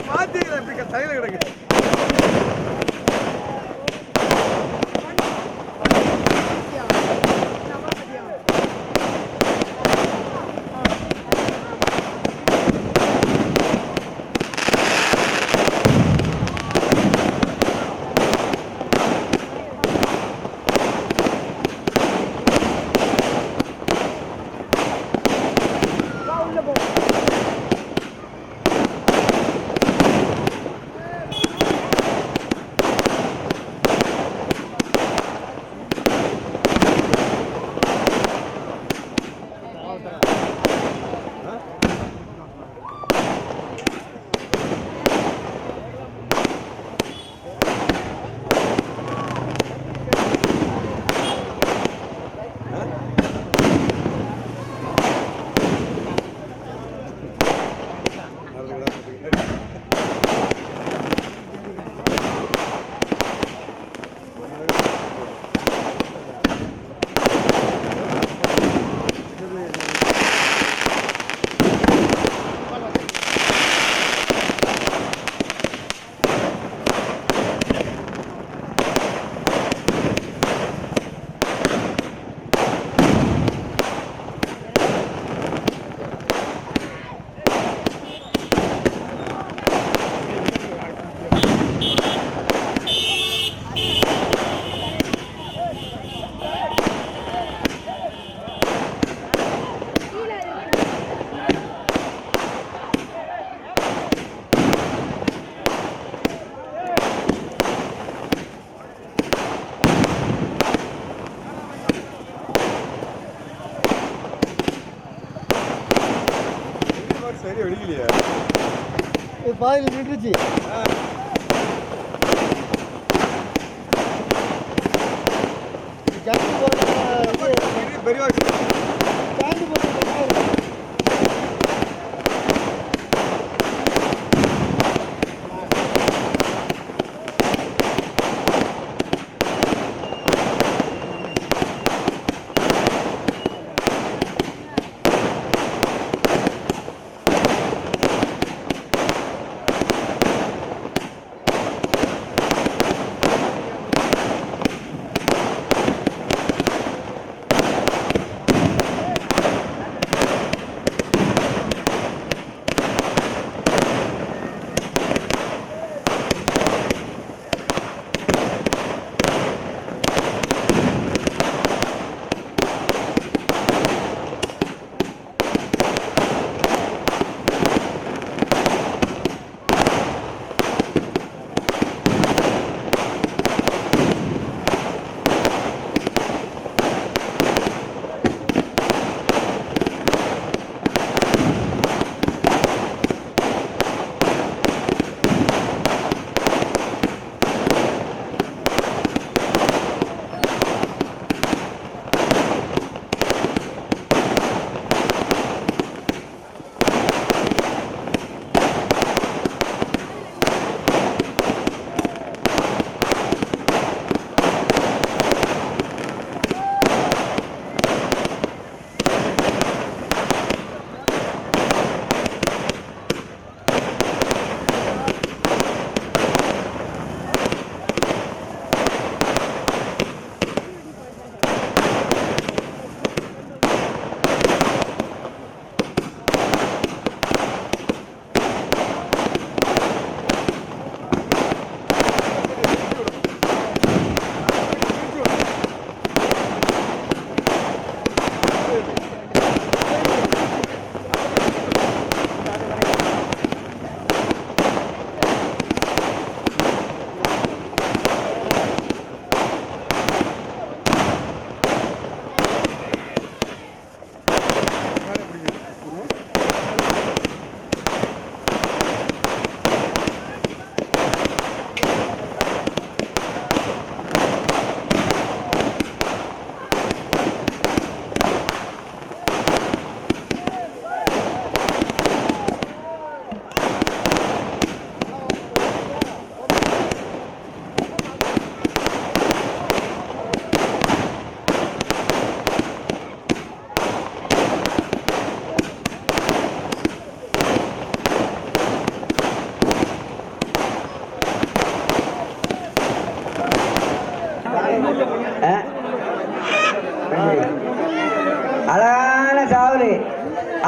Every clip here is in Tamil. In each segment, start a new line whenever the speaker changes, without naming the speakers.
மாத்திக்கிறேன் தைல கிடக்கு. சரி வெடிக்கலையா?
பாதியில் நின்றுச்சு.
பெரிய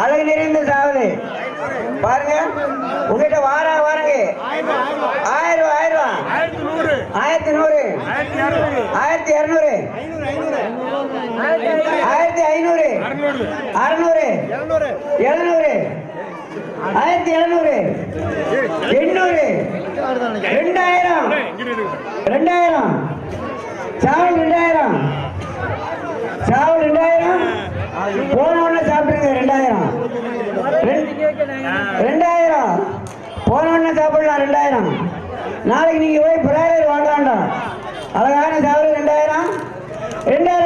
அழகு நிறைந்த சாவல் பாருங்க. உங்ககிட்ட வாரங்க 1000 ரூபா 1100 1200 1500 600 700 1700 800 2000 சாவல் 2000 போன உடனே சாப்பிடுங்க. 2000 போன உடனே சாப்பிடலாம். 2000 நாளைக்கு நீங்க போய் பிராயர் வாங்க வேண்டாம். அழகான சாவல் 2000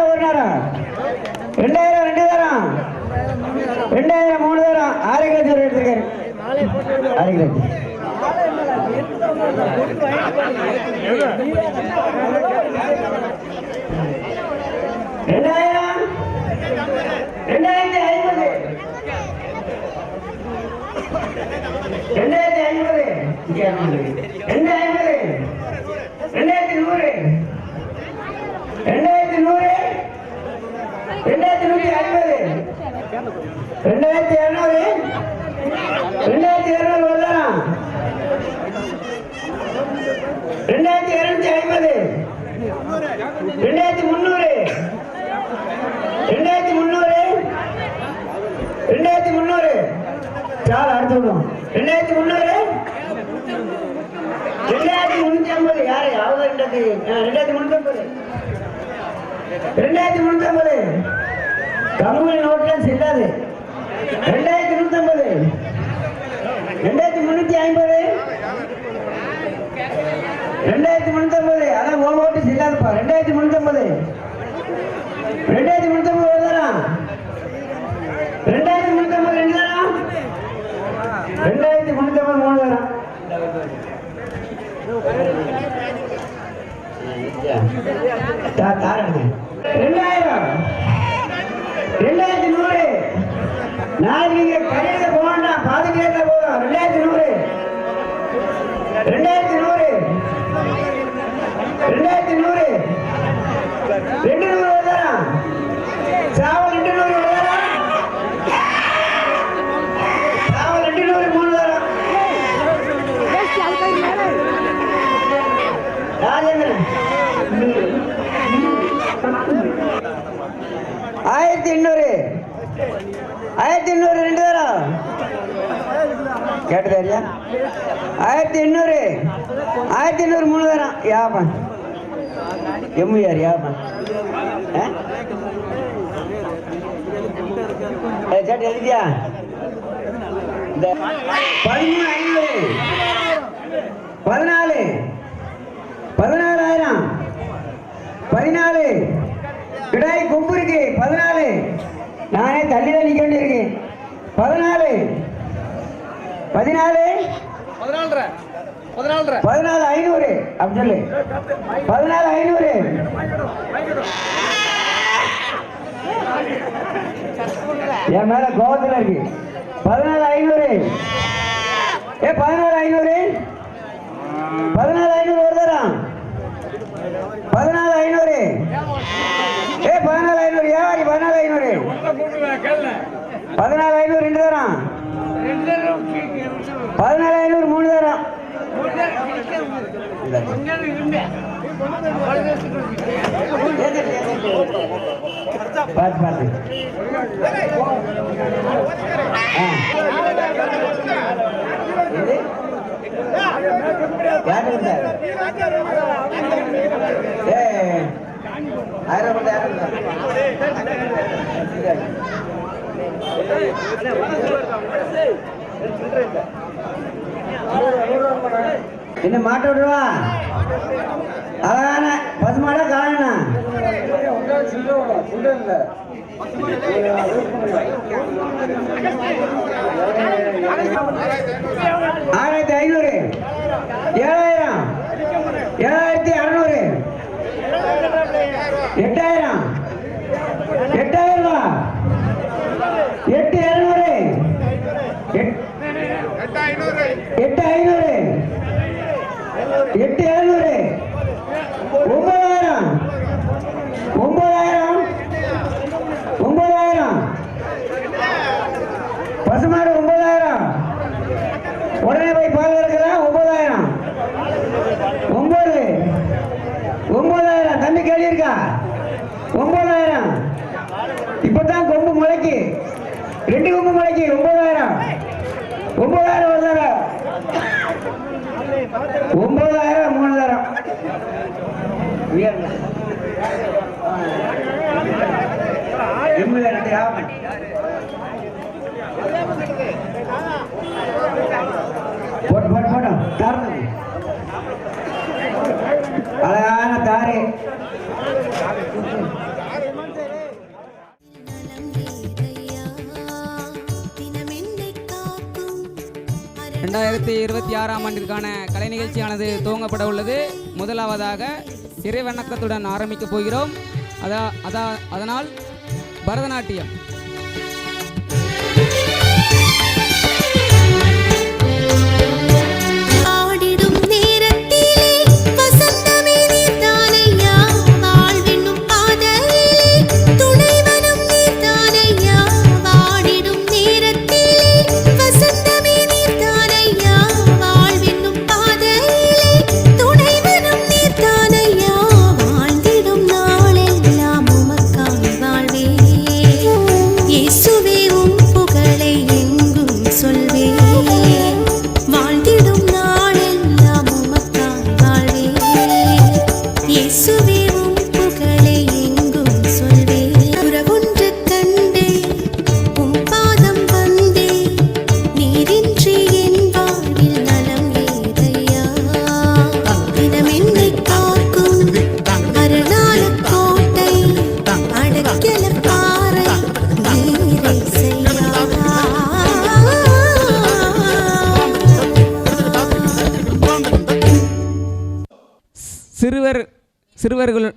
ஒரு நேரம் 2000 2 தரம் 2000 3 தரம் 6 கிலோ எடுத்துருக்காரு. 6 கிலோ 2300 சால் அடுத்து 2300 2350 யாரு அவங்க 2350 கம்மல் நோட்ல செல்லாது. 2150 2350 2350 அதான் ஓட்டு செல்லாதுப்பா. 2350 வருதானா 2350 2 தரம் 2350 3 தரம் தாரங்க 2100 நாளைக்கு நீங்க கடையில போனா பாதுகாக்க போதும். 2100 200 வருதானா சாவல் 200 வருதானா சாவல் 200 3 தரம் ராஜேந்திரன் 1800 2 தரம் கேட்டுதாரியா 1800 3 தரம் யாபன் எம்மியார் யாபன் சேட்டு எழுதியா இந்த 13500 14 கிடாய் கொம்பு இருக்கு 14 நானே தள்ளிதான் நிக்க வேண்டியிருக்கு 14 500 அப்படி சொல்லு 14500 என் மேல கோபத்துல இருக்கு 14500 14500 ஒரு தரம் 14500 14500 வியாபாரி 14500 2 தரம் 14500 3 தரம் பார்த்து என்ன மாட்ட விடுவா அழகான பசுமாடா காணா 6500 7000 7600 8000 ரூபா 8200 8500 8700 9000 பசுமாடு 9000. உடனே போய் பால் கறக்குதா? 9000. 9000 தம்பி கேள்வி இருக்கா? 9000. இப்பதான் கொம்பு முளைக்கு, 2 கொம்பு முளைக்கு. 9000 ஒரு தரம், 9000 3 தரம். போட்டோம் தாரு, அழகான தாரு.
ரெண்டாயிரத்தி 26ஆம் ஆண்டிற்கான கலை நிகழ்ச்சியானது துவங்கப்பட உள்ளது. முதலாவதாக இறை வணக்கத்துடன் ஆரம்பிக்கப் போகிறோம். அதனால் பரதநாட்டியம்.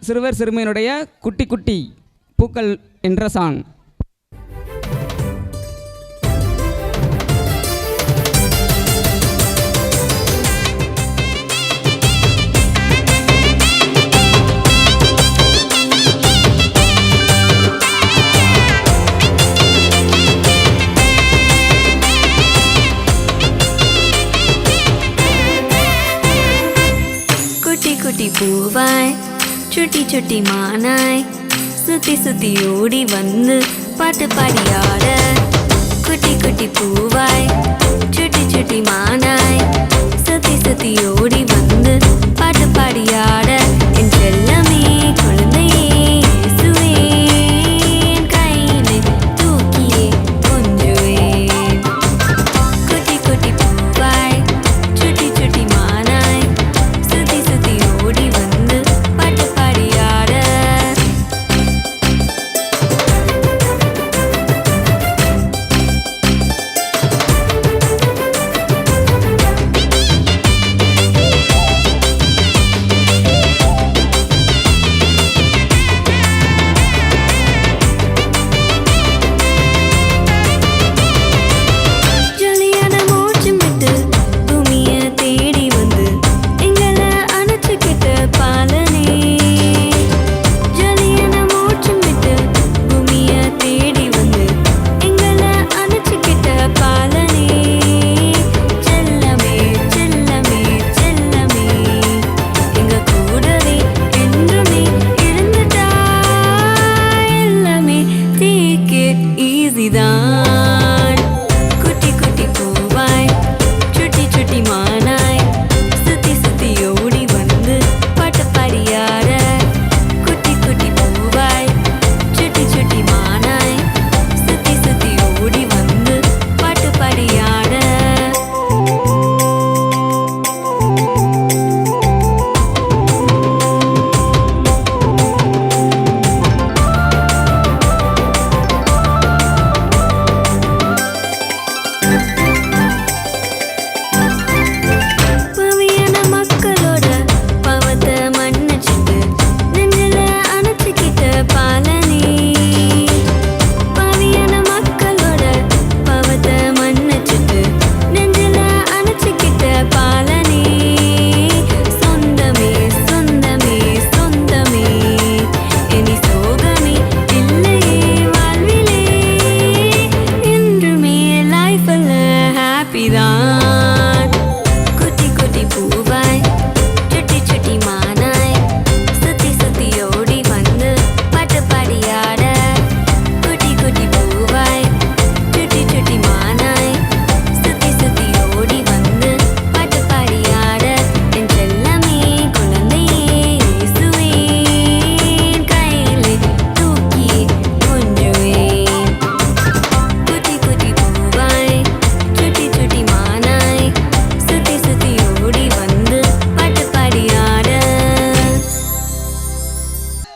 சிறுவர் சிறுமியினுடைய குட்டி குட்டி பூக்கள் என்ற சாங்.
பூவாய் சுட்டி சுட்டி மானாய் சுத்தி சுத்தி ஓடி வந்து பாட்டு பாடியாட. குட்டி குட்டி பூவாய் சுட்டி சுட்டி மானாய் சுத்தி சுத்தி ஓடி வந்து பாட்டு பாடியாட. என் செல்லமே குழந்தையே இயேசுவே என் கையிலே தூக்கியே கொஞ்சுவேன். குட்டி குட்டி பூவாய் சுட்டி சுட்டி மானாய் சுத்தி சுத்தி ஓடி வந்து பாட்டு பாடியாட. ஜொலியான மூச்சும் விட்டு பூமிய தேடி வந்து எங்களை அணைச்சுக்கிட்ட பாலனே. ஜொலியான மூச்சும் விட்டு பூமிய தேடி வந்து எங்களை அணைச்சுக்கிட்ட பாலனே. செல்லமே செல்லமே செல்லமே எங்க கூடவே என்றுமே இருந்துட்டா. எல்லாமே take it easy தான். குட்டி குட்டி பூவாய் சுட்டி சுட்டி மானாய் சுத்தி சுத்தி ஓடி வந்து பாட்டு பாடியாட. குட்டி குட்டி பூவாய் சுட்டி சுட்டி மானாய் சுத்தி சுத்தி ஓடி வந்து பாட்டு பாடியாட.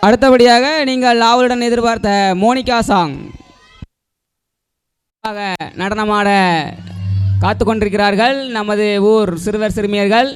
அடுத்தபடியாக நீங்கள் ஆவலுடன் எதிர்பார்த்த மோனிகா சாங் நடனமாட காத்து கொண்டிருக்கிறார்கள் நமது ஊர் சிறுவர் சிறுமியர்கள்.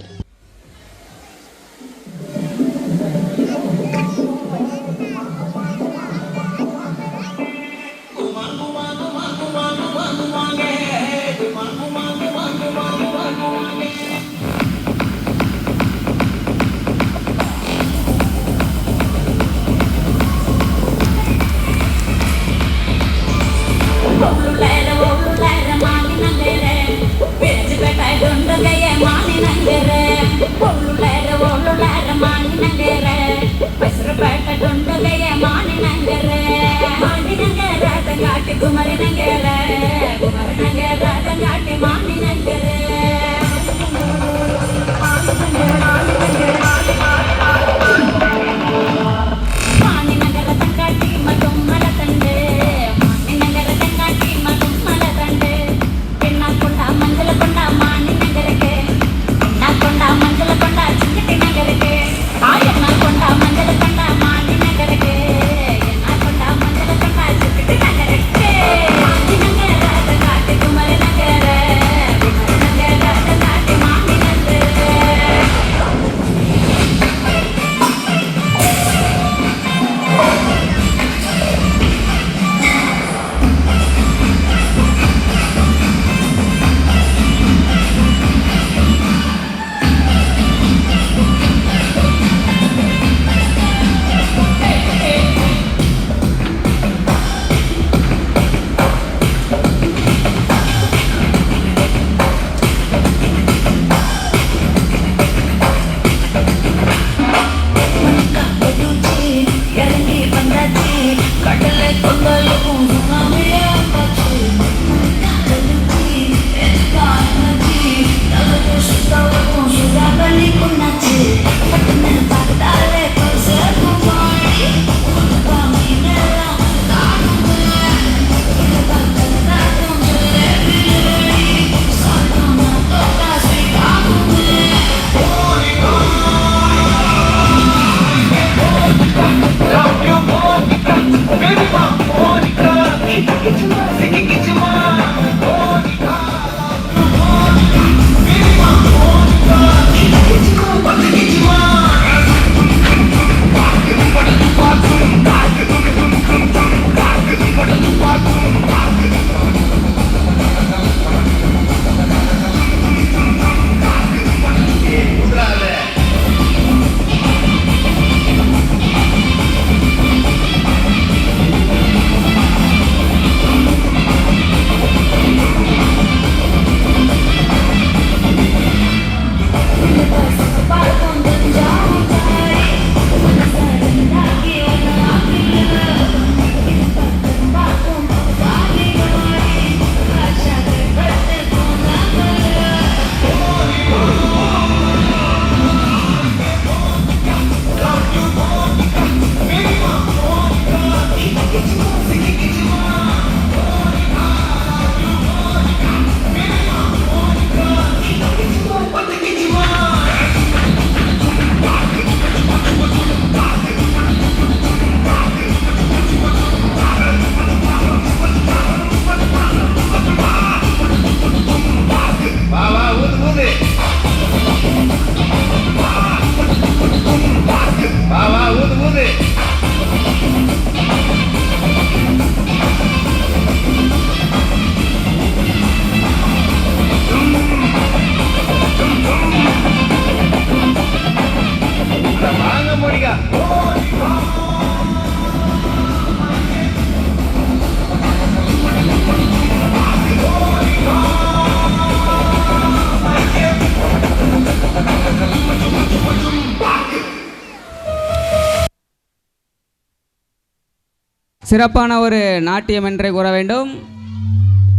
சிறப்பான ஒரு நாட்டியம் என்றே கூற வேண்டும்.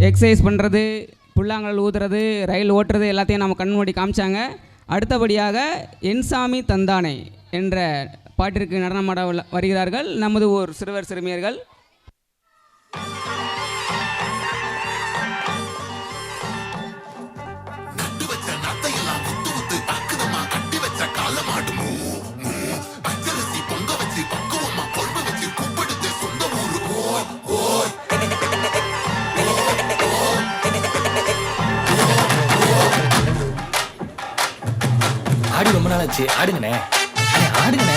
எக்ஸசைஸ் பண்ணுறது, புல்லாங்கல் ஊதுறது, ரயில் ஓட்டுறது எல்லாத்தையும் நம்ம கண்மூடி காமிச்சாங்க. அடுத்தபடியாக என்சாமி தந்தானே என்ற பாட்டிற்கு நடனமாட வருகிறார்கள் நமது ஊர் சிறுவர் சிறுமியர்கள்.
காலமாடுமோ அச்சரிசி பொங்க வச்சு பக்குவமா நாளாச்சு, ஆடுங்கண்ணே, ஆடுங்கண்ணே.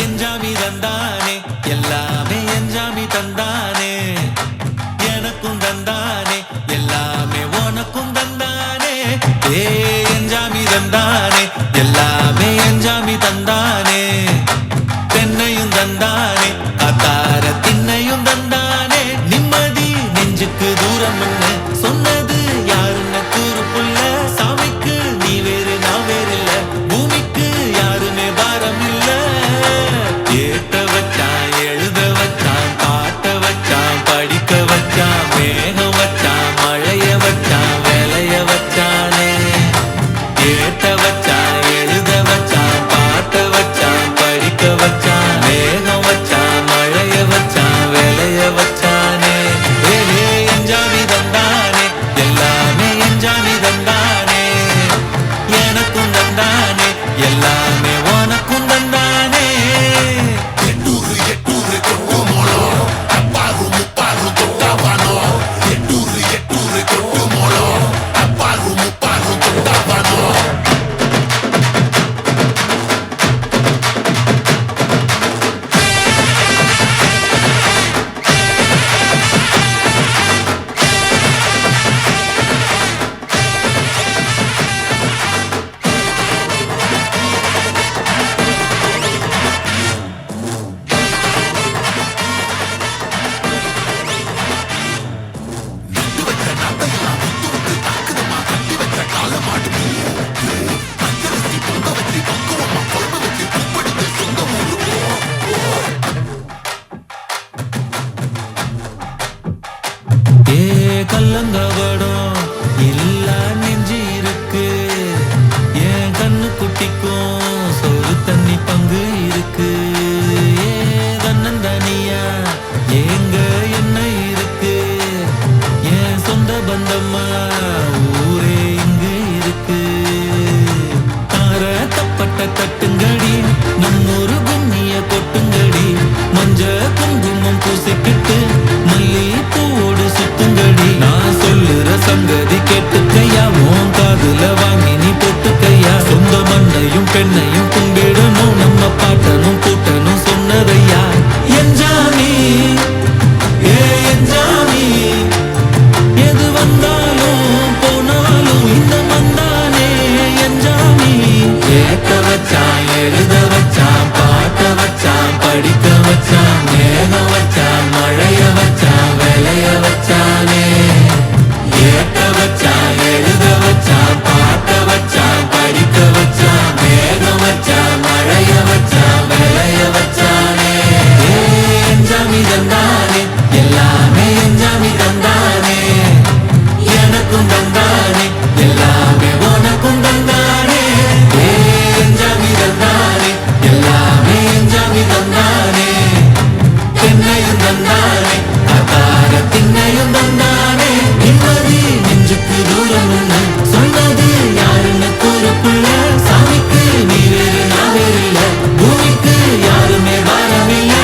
என்ஜாமி தந்தானே, எல்லாமே என்ஜாமி தந்தானே, எனக்கும் தந்தானே, எல்லாமே உனக்கும் தந்தானே. என்ஜாமி தந்தானே, எல்லாமே என்ஜாமி தந்தானே, தென்னையும் தந்தானே, காத்தார திண்ணையும் தந்தானே. நிம்மதி நெஞ்சுக்கு தூரம் என்ன சொன்னது யாருன்னு கூறுப்புள்ள. சாமிக்கு நீ வேறு நான் வேறு இல்ல, பூமிக்கு யாருமே பாரம் இல்ல. ஏத்த வச்சான், எழுத வச்சான், பாட்ட வச்சான், படிக்க வச்சான், மேகம் வச்சான், மழைய வச்சான், வேலைய வச்சானே. ஏத்த வச்சான், எழுத வச்சான், பாட்ட வச்சான், படிக்க வச்சான், மேகம் வச்சான், மழைய வச்சான், வேலைய வச்சானே. என்ஜாமி தந்தானே, எல்லாமே என்ஜாமி தந்தானே, எனக்கும் தந்தானே, எல்லாமே உனக்கும் தந்தானே. எட்டூரு எட்டூரு கொட்டு மோளம், அப்பாரு முப்பாரு கொட்டாவானோ. எட்டூரு எட்டூரு கொட்டு மோளம், அப்பாரு முப்பாரு கொட்டாவானோ. கல்லங்கவடம் இல்ல நெஞ்சு இருக்கு, என் கண்ணு குட்டிக்கும் சோறு தண்ணி பங்கு இருக்கு. தன்னந்தனியா எங்க என்ன இருக்கு, என் சொந்த பந்தம்மா ஊரே இங்கு இருக்கு. தார தப்பட்ட தட்டுங்கடி, நம்மொரு கும்மிய கொட்டுங்கடி, மஞ்ச குங்குமம் பூசிக்கிட்டு மல்லி பூவோடு சுத்துங்கடி. நான் சொல்லுற சங்கதி கேட்டுக்கையா, உன் காதுல வாங்கி நீ போட்டுக்கையா. சொந்த மண்ணையும் பெண்ணையும் கும்பிடணும், நம்ம பாட்டனும் கூட்டனும் சொன்னதையா. என்ஜாமி என்ஜாமி, எது வந்தாலும் போனாலும் இந்த மந்தானே என்ஜாமி. ஏத்த வச்சான், எழுத வச்சான், பாட்ட வச்சான், படிக்க வச்சான், மேகம் வச்சான், மழைய வச்சான், வேலைய வச்சானே. ஏத்த வச்சான், எழுத வச்சான், பாட்ட வச்சான், படிக்க வச்சான், மேகம் வச்சான், மழைய வச்சான், வேலைய வச்சானே. என்ஜாமி தந்தானே, எல்லாமே என்ஜாமி தந்தானே, எனக்கும் தந்தானே, எல்லாமே உனக்கும் தந்தானே. என்ஜாமி தந்தானே, எல்லாமே என்ஜாமி தந்தானே, தென்னையும் தந்தானே, காத்தார திண்ணையும் தந்தானே. நிம்மதி நெஞ்சுக்கு தூரம் என்ன சொன்னது யாருன்னு கூறுப்புள்ள. சாமிக்கு நீ வேறு நான் வேறு இல்ல, பூமிக்கு யாருமே பாரம் இல்ல.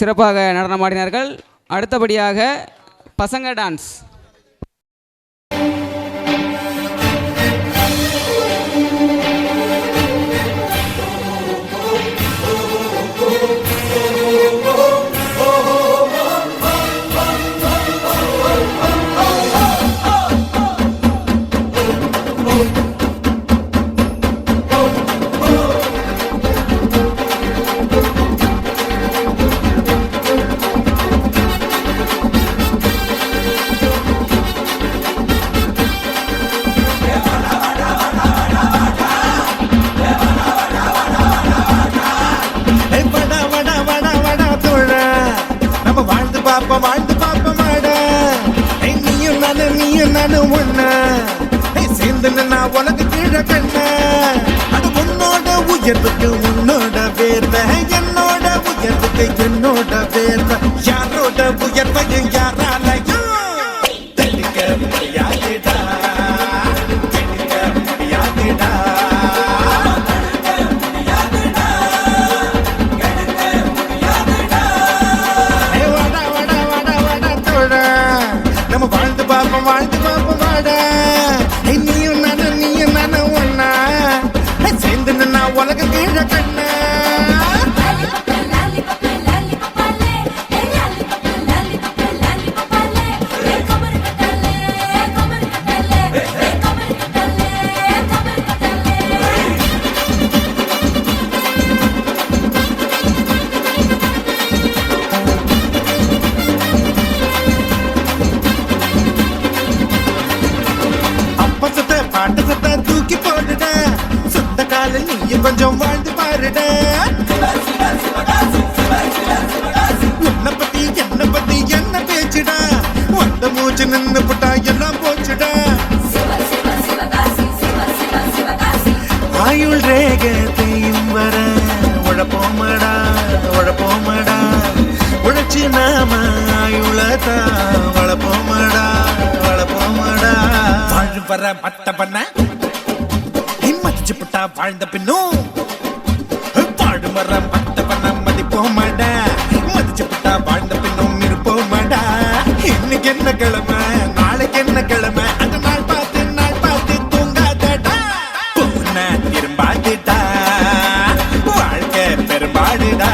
சிறப்பாக நடனமாடினார்கள். அடுத்தபடியாக பசங்க டான்ஸ்.
வாழ்ந்து பாப்பமாடா நீயும் நானும் ஒண்ணா சேர்ந்து நான் உனக்கு கீழே கண்ண அது உன்னோட உயர்வுக்கு உன்னோட வேர்வை என்னோட உயர்வுக்கு என்னோட வேர்வை யாரோட உயர்வையும் யாராலையும் தடுக்க முடியாதுடா தடுக்க முடியாதுடா நம்ம வாழ்ந்து பாப்போம் வாடா நீயும் நானும் ஒண்ணா சேர்ந்து நான் உலக கீழே கண்ண பாட்டு சத்த தூக்கி போடுட சுத்த கால நீயும் கொஞ்சம் வாழ்ந்து பாருட உன்னை பத்தி என்ன பேச்சுடா வந்த மூச்சு நின்னு புட்டா எல்லாம் போச்சுடா ஆயுள் ரேகத்தையும் வர உழப்போமடா உழைச்சு நாம ஆயுளதா வளப்போமடா வாழ் வர மத்த பண்ண மதிச்சு புட்டா வாழ்ந்த பின்னும் பாடு வர மத்த பண்ண மதிப்போமாடா மதிச்சு புட்டா வாழ்ந்த பின்னும் இருப்போமாடா இன்னைக்கு என்ன கிழமை நாளைக்கு என்ன கிழமை அந்த நாள் பார்த்து தூங்காதடா போன திரும்பாதுடா வாழ்க்கை பெரும்பாடுடா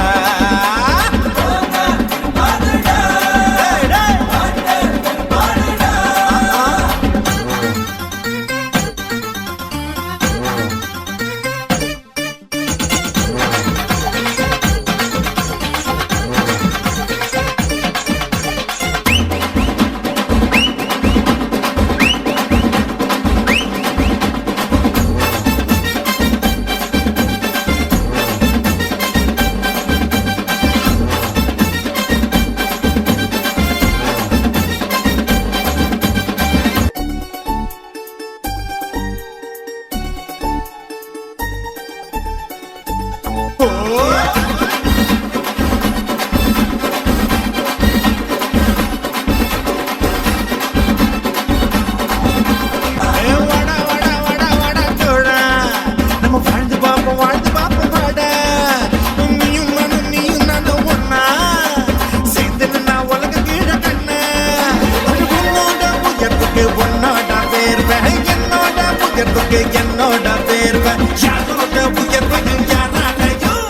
என்னோட வேர்வை யாரோட உயர்வையும் யாராலையும்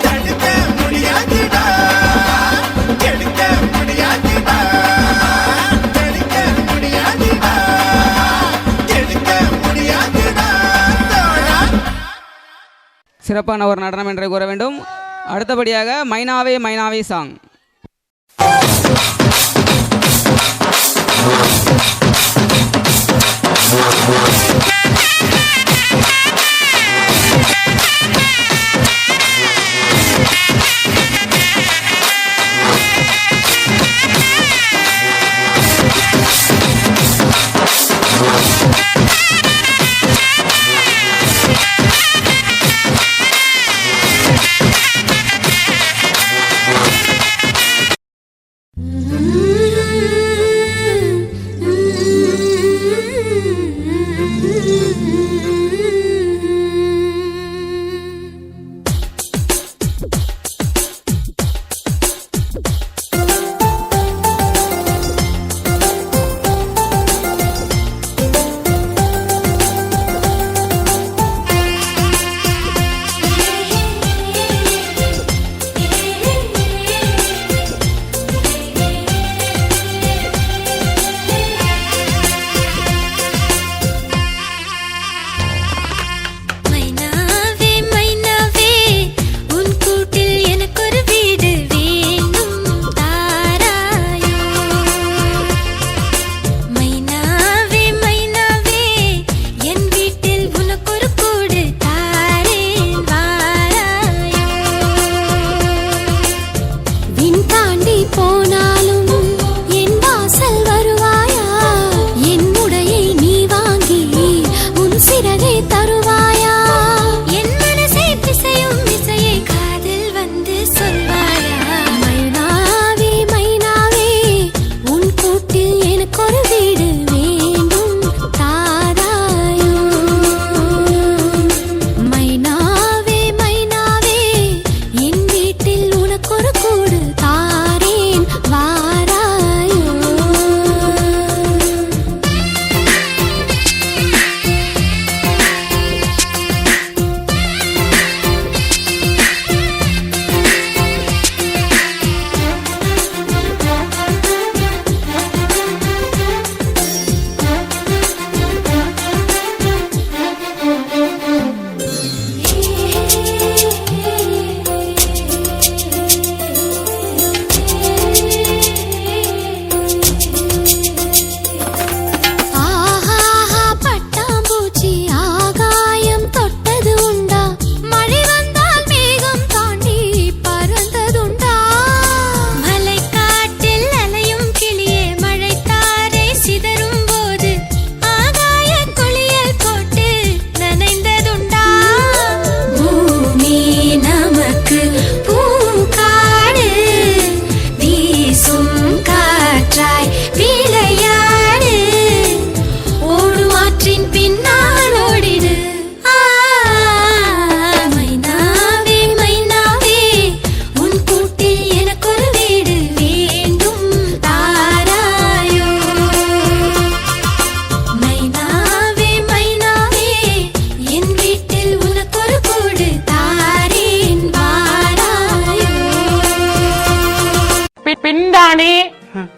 தடுக்க முடியாதுடா கெடுக்க முடியாதுடா தடுக்க முடியாதுடா கெடுக்க முடியாதுடா.
சிறப்பான ஒரு நடனம் என்று கூற வேண்டும். அடுத்தபடியாக மைனாவே சாங்.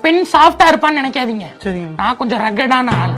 பெண் சாஃப்டா இருப்பான்னு நினைக்காதீங்க. நான் கொஞ்சம் ரகடான ஆள்.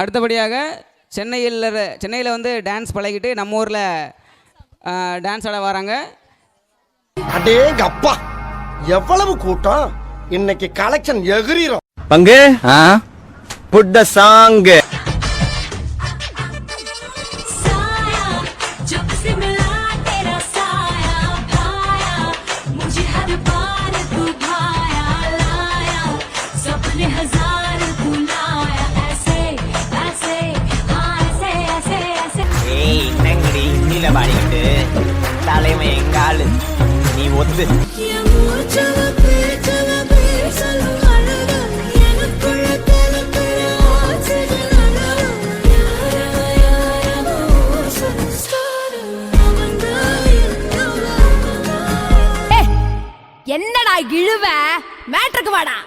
அடுத்தபடியாக சென்னையில் வந்து டான்ஸ் பழகிட்டு நம்ம ஊரில் டான்ஸ் ஆட வராங்க.
அடேங்க அப்பா, எவ்வளவு கூட்டம்! இன்னைக்கு கலெக்ஷன் எகிரிரும்.
பங்கு புட் த சாங்.
தலைமை எங்காலு நீ ஒத்து
என்னடா இழுவ மேட்ருக்கு வாடா.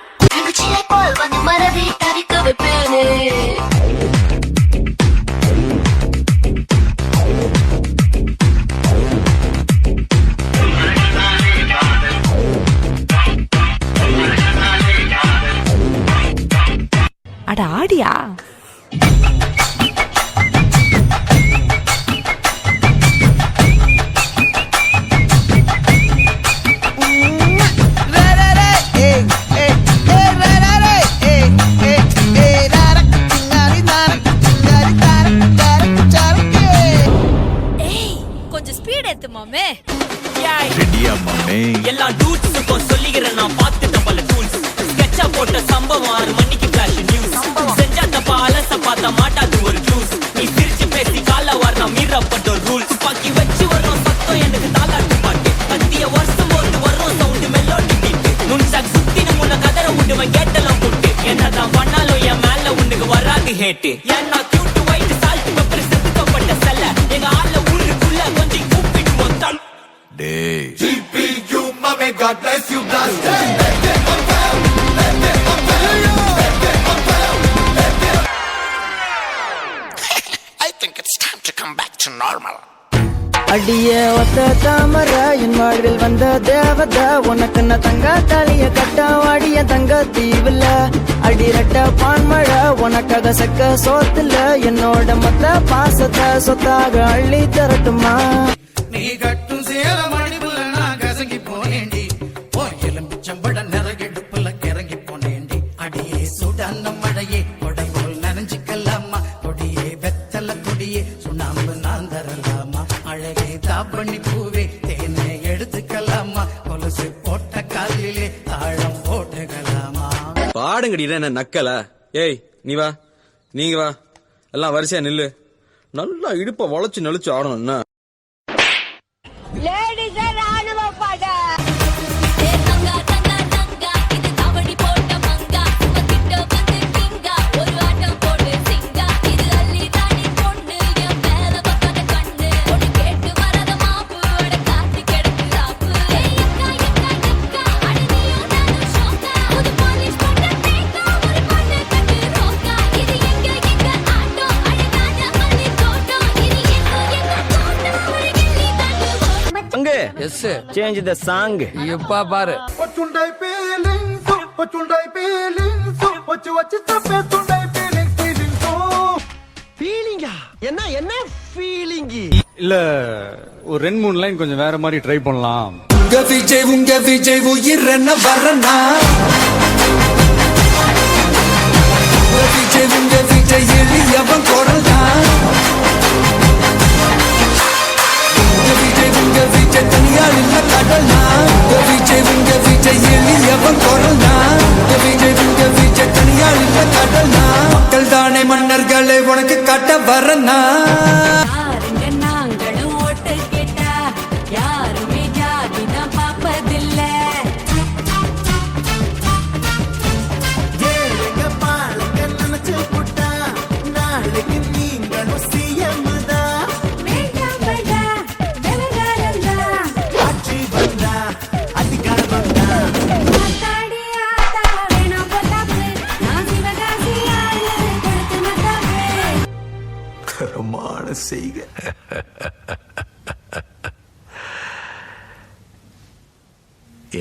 அட ஆடியா கொஞ்சம் ஸ்பீட் ஏத்து மாமே.
எல்லா டூட்ஸுக்கும் சொல்லிக்கிறேன் நான் பார்த்துட்ட பல டூல்ஸ். ஸ்கெட்சா போட்ட சம்பவம் 6 மணிக்கு ஃபிளாஷ் நியூஸ். செஞ்சா தப்பா அலச பார்த்தா மாட்டாது ஒரு ஜூஸ். நீ சிரிச்சு பேசி கால வார் நான் மீறப்பட்ட ரூல்ஸ். பாக்கி வச்சு வரும் சத்தம் எனக்கு தாளாட்டு பாட்டு. கத்திய வருஷம் போது வரும் சவுண்டு மெலோடி பீட்டு. நுண்சாக் சுத்தினு முன்ன கதற விடுவேன் கேட்டெல்லாம் போட்டு. என்னதான் பண்ணாலும் என் மேல உனக்கு வராது ஹேட்டு. ஏன்னா கியூட் ஒயிட் சால்ட் பெப்பர் செதுக்கப்பட்ட செல்ல எங்க ஆள ஊருக்குள்ள கொஞ்சம் கூப்பிடுவோம் தம்.
GPU, mommy, God bless you, blast. I think it's time to come back to normal.
அடிய ஒத்த தாமர என் வாழ்வில் வந்த தேவத உனக்கு நான் தங்க தாலிய கட்ட வாடிய தங்க தீவுல அடிரட்ட பான்மழை உனக்காக சக்க சோத்துல என்னோட மொத்த பாசத்தை சொத்தாக அள்ளி தரட்டுமா.
நீ கட்டும் சேல மடிப்புல நான் கசங்கி போனேண்டி. ஓ எலும்பிச்சம்பட நிறகெடுப்புல கிறங்கி போனேண்டி. அடியே சுடான மழையே கொடை போல் நனைஞ்சிக்கலாமா. கொடியே வெத்தல கொடியே சுண்ணாம்பு நான் தரலாமா. அழகே தாப்பண்ணி பூவே தேனை எடுத்துக்கலாமா. கொலுசு போட்ட காலிலே தாழம் போட்டுக்கலாமா.
பாடுங்கடி என்ன நக்கல. ஏய் நீ வா, நீங்க வா, எல்லாம் வரிசையா நில்லு. நல்லா இடுப்ப வளைச்சு நெளிச்சு ஆடணும். என்ன சேஞ்ச் த சாங்.
இப்ப பாரு.
Wachundai feelings, wachundai feelings, wachu tapesundai feelings.
ஃபீலிங்கா? என்ன ஃபீலிங்?
இல்ல
ஒரு 2-3 லைன் கொஞ்சம் வேற மாதிரி ட்ரை பண்ணலாம்.
உங்க விஜய் உயிர் என்ன வரனா உங்க விஜய் எளியவன் குரல் தான் உங்க விஜய் தனியால் இல்ல கடல் தான் உங்க விஜய் எளியவன் குரல் தான் உங்க விஜய் தனியால் இல்ல கடல் தான் மக்கள் தானே மன்னர்களே உனக்கு காட்ட வரனா
நாங்களும் ஓட்டு கேட்டா யாருமே ஜாதி தான் பாப்பதில்ல. வேண்டாம் படா, விவகாரம்தான். ஆத்தாடி ஆத்தா, வேணாம் பொல்லாப்பு. நான் சிவகாசி ஆளு, கொடுத்து மத்தாப்பு.
தரமான செய்க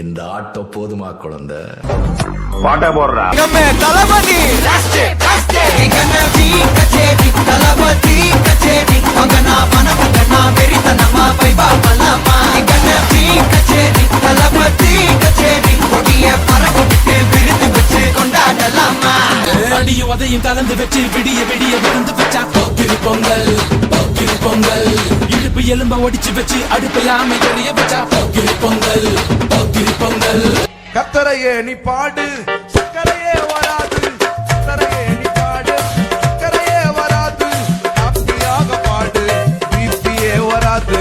இந்த ஆட்டம் போதுமா குழந்தை தளபதி தளபதி கச்சேரி மகனா பணமகனா வெறித்தனமா பைபா பலமா கச்சேரி தளபதி கச்சேரி கொடிய பறக்கொடுத்து விருது வச்சு கொண்டாடலாமா
அடியும் அதையும் கலந்து வச்சு விடிய விடிய விழுந்து வச்சா போக்கிரு பொங்கல் இடுப்பு எலும்ப ஒடிச்சு வச்சு அடுப்பில்லாம எரிய வச்சா போக்கிரு பொங்கல்
கத்தரையே நீ பாடு சக்கரையே வராது கத்தரையே நீ பாடு சக்கரையே வராது ஹாப்பியாக பாடு பிபியே வராது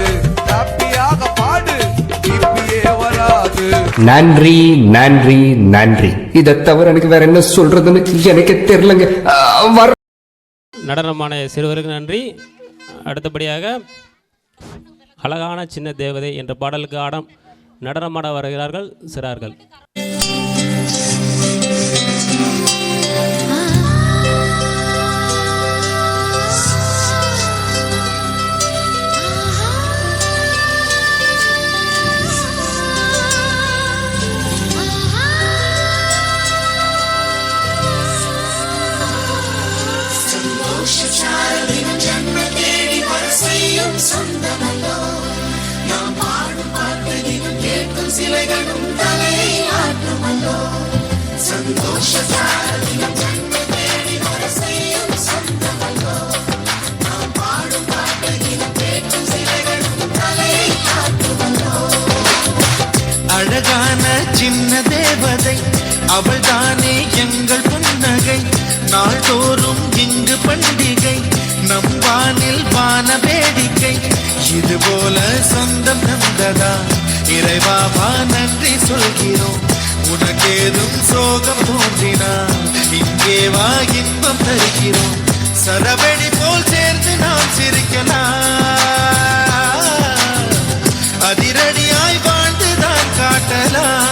ஹாப்பியாக பாடு பிபியே வராது.
நன்றி நன்றி நன்றி. இதை தவிர எனக்கு வேற என்ன சொல்றதுன்னு எனக்கு தெரியலங்க.
நடனமான சிறுவருக்கு நன்றி. அடுத்தபடியாக அழகான சின்ன தேவதை என்ற பாடலுக்கு நடனமாட வருகிறார்கள் சிறார்கள்.
அழகான சின்ன தேவதை அவள் தானே எங்கள் புன்னகை நாள்தோறும் இங்கு பண்டிகை நம் வானில் வான வேடிக்கை இது போல சொந்தம் தந்ததா இறைவாவா நன்றி சொல்கிறோம் உனக்கேதும் சோகம் தோன்றினா இங்கே வா இன்பம் தருகிறோம் சரவெடி போல் சேர்ந்து நாம் சிரிக்கலாம் அதிரடியாய் வாழ்ந்துதான் காட்டலாம்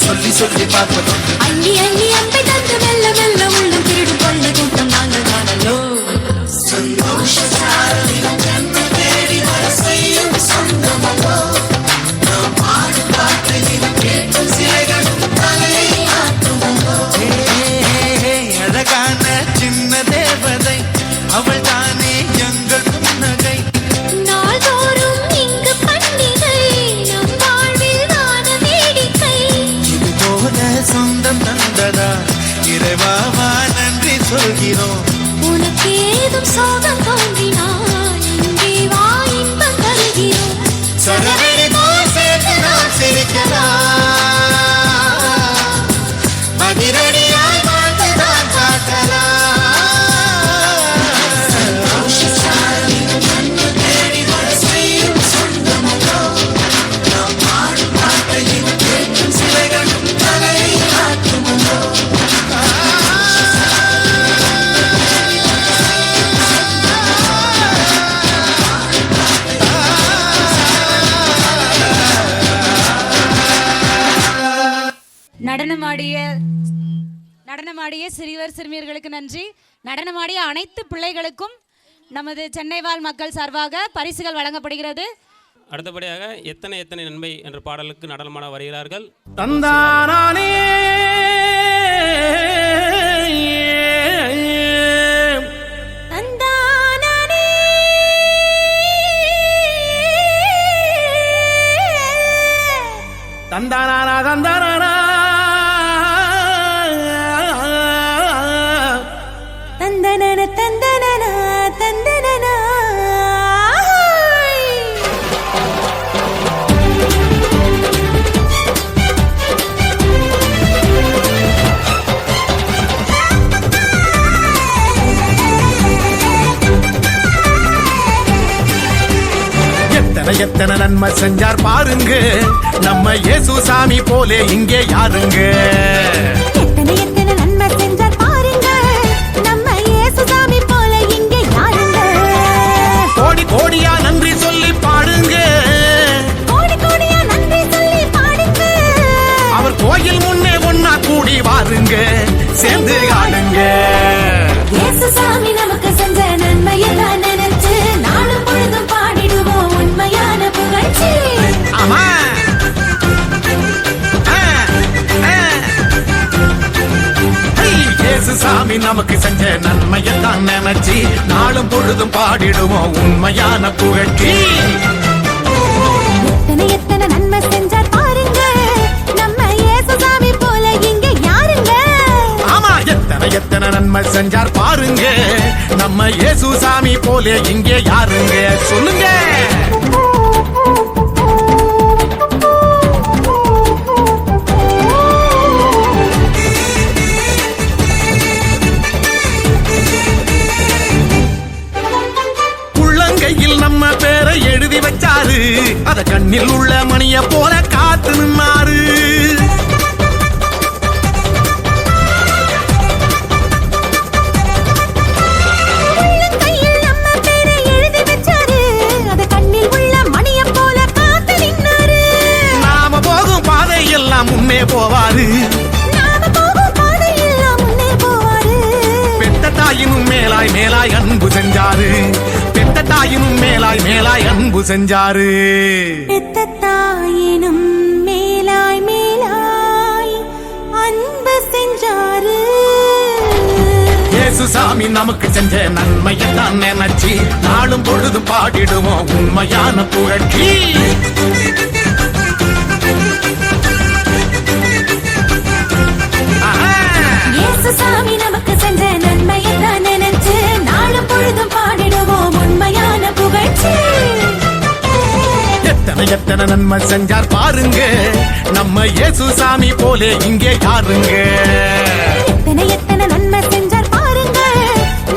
சொல்லி சொல்லி பார்ப்பதொன்று
அள்ளி அள்ளி அம்பை தந்து மெல்ல மெல்ல உள்ளம் திருடும் கொள்ள கூட்டம் நாங்கள் காணலோ
சந்தோஷத்தால் தேடி வர செய்யும் சொந்தமல்லோ நாம் பாடும் பாட்டு கேட்கும் சிலைகளும் தலையை ஆட்டும்
நடனமாடிய சிறுவர் சிறுமியர்களுக்கு நன்றி. நடனமாடிய அனைத்து பிள்ளைகளுக்கும் நமது சென்னை வாழ் மக்கள் சார்பாக பரிசுகள் வழங்கப்படுகிறது.
அடுத்தபடியாக எத்தனை எத்தனை நன்மை என்ற பாடலுக்கு நடனமாட வருகிறார்கள்.
தந்தானே தந்தானா தந்தானா
தந்தனன தந்தனன தந்தனன
எத்தனை எத்தனை நன்மை செஞ்சார் பாருங்க, நம்ம இயேசு சாமி போலே இங்கே யாருங்க.
எத்தனை எத்தனை நன்மை செஞ்சார் பாருங்க, நம்ம இயேசு சாமி போல இங்கே யாருங்க.
கோடி கோடியா நன்றி சொல்லி பாடுங்க,
கோடி கோடியா நன்றி சொல்லி பாடுங்க.
அவர் கோயில் முன்னே ஒன்னா கூடி வாருங்க, சேர்ந்து ஆடுங்க.
இயேசு சாமி நமக்கு செஞ்ச நன்மையெல்லாம் நினைச்சு நாளும் பொழுதும் பாடிடுவோம் உண்மையான புகழ்ச்சி.
ஆமா இயேசு சாமி நமக்கு செஞ்ச நன்மையெல்லாம் நினைச்சு நாளும் பொழுதும் பாடிடுவோம் உண்மையான புகழ்ச்சி.
எத்தனை எத்தனை நன்மை செஞ்சார் பாருங்க, நம்ம இயேசு சாமி போல இங்கே யாருங்க.
ஆமா எத்தனை எத்தனை நன்மை செஞ்சார் பாருங்க, நம்ம இயேசு சாமி போலே இங்கே யாருங்க. சொல்லுங்க. உள்ளங்கையில் நம்ம பேரை எழுதி வச்சாரு, அத கண்ணில் உள்ள மணிய போல காத்து நின்னாரு.
உள்ளங்கையில் நம்ம பேரை எழுதி வச்சாரு, அத கண்ணில் உள்ள மணிய போல காத்து நின்னாரு.
நாம போகும் பாதை எல்லாம் முன்னே போவாரு,
நாம போகும் பாதையெல்லாம் முன்னே போவாரு.
பெத்த தாயினும் மேலாய் மேலாய் அன்பு செஞ்சாரு, பெத்த தாயினும் மேலாய் மேலாய் அன்பு செஞ்சாரு.
பெத்த தாயினும் மேலாய் மேலாய் அன்பு செஞ்சாரு.
இயேசு சாமி நமக்கு செஞ்ச நன்மையெல்லாம் நினைச்சு நாளும் பொழுதும் பாடிடுவோம் உண்மையான புகழ்ச்சி.
இயேசு சாமி நமக்கு செஞ்ச நன்மையெல்லாம் நினைச்சு நாளும் பொழுதும் பாடிடுவோம் உண்மையான புகழ்ச்சி.
எத்தனை எத்தனை நன்மை செஞ்சார் பாருங்க, நம்ம இயேசு சாமி போலே இங்கே யாருங்க.
எத்தனை எத்தனை நன்மை செஞ்சார் பாருங்க,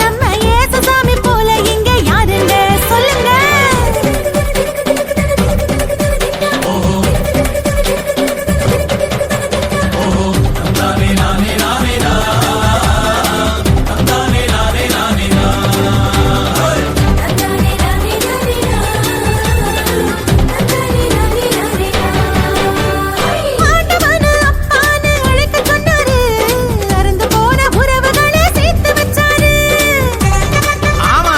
நம்ம இயேசு சாமி போல இங்கே யாருங்க. சொல்லுங்க. ஆண்டவனு அப்பான்னு அழைக்க சொன்னாரு, அறுந்து போன உறவுகளை சேர்த்து வச்சாரு.
ஆமா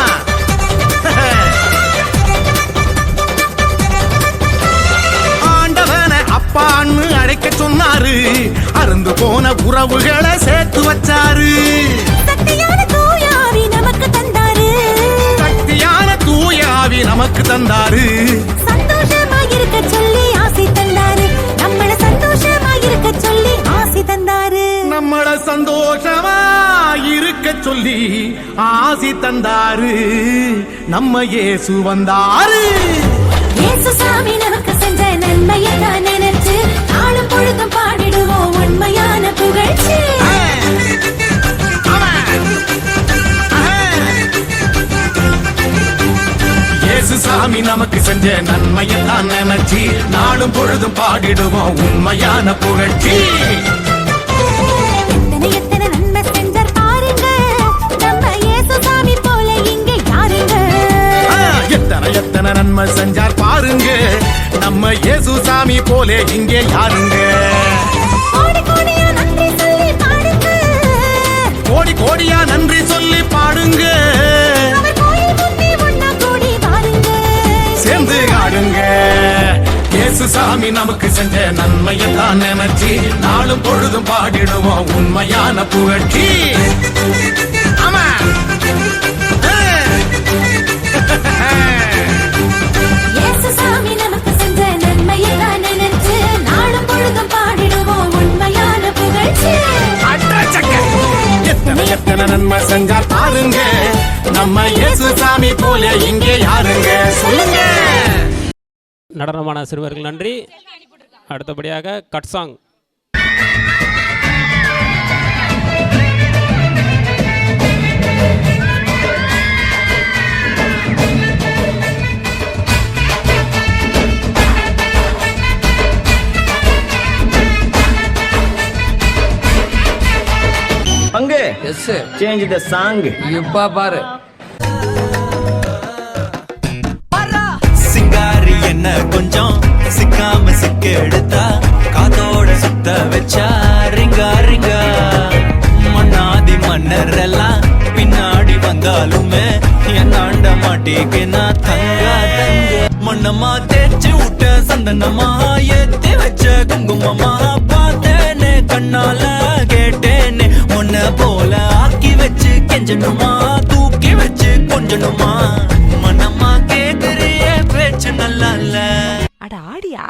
ஆண்டவனை அப்பான்னு அழைக்க சொன்னாரு, அருந்து போன உறவுகளை சேர்த்து வச்சாரு.
சக்தியான தூயாவி நமக்கு தந்தாரு,
சக்தியான தூயாவி நமக்கு தந்தாரு.
சந்தோஷமாயிருக்க சொல்லி ஆசை தந்தாரு, நம்மள சந்தோஷமாயிருக்க சொல்லி ஆசை தந்தாரு.
நம்மள சந்தோஷமா இருக்க சொல்லி ஆசி தந்தாரு. நம்ம இயேசு வந்தாரு.
இயேசு சாமி நமக்கு செஞ்ச நன்மையெல்லாம் நினைச்சு நாளும் பொழுதும் பாடிடுவோம் உண்மையான புகழ்ச்சி.
இயேசு சாமி நமக்கு செஞ்ச நன்மையெல்லாம் நினைச்சு நாளும் பொழுதும் பாடிடுவோம் உண்மையான புகழ்ச்சி.
எத்தனை எத்தனை நன்மை செஞ்சார் பாருங்க, நம்ம இயேசு சாமி போல இங்கே யாருங்க.
எத்தனை எத்தனை நன்மை செஞ்சார் பாருங்க, நம்ம இயேசு சாமி போலே இங்கே யாருங்க.
கோடி கோடி
கோடியா நன்றி சொல்லி பாடுங்க, சேர்ந்து ஆடுங்க. இயேசுசாமி நமக்கு செஞ்ச நன்மையத்தான் நினைச்சு நாளும் பொழுதும் பாடிடுவோம் உண்மையான புகழ்ச்சி. ஆமா எத்தனை நன்மை செஞ்சா பாருங்க, நம்ம இயேசுசாமி போல இங்கே யாருங்க சொல்லுங்க.
நடனமான சிறுவர்கள் நன்றி. அடுத்தபடியாக கட்சாங்.
அங்கே எஸ் சேஞ்ச் தி சாங்.
இப்ப பாரு
சிங்காரி என்ன கொஞ்சம் சிக்காம சிக்க எடுத்தா காதோட சுத்த வச்சா ரிங்கா ரிங்கா. மண்ணாதி மன்னர் எல்லாம் பின்னாடி வந்தாலுமே என்னாண்ட மாட்டிக்கு நான் தங்கா தங்க. மண்ணம்மா தேய்ச்சி விட்ட சந்தனமா ஏத்தி வச்ச குங்குமமா பார்த்தேனே கண்ணால கேட்டேனே உன்ன போல ஆக்கி வச்சு கெஞ்சணுமா தூக்கி வச்சு கொஞ்சணுமா. மனமா கேக்குறிய பேச்சு நல்லா இல்ல.
அட ஆடியா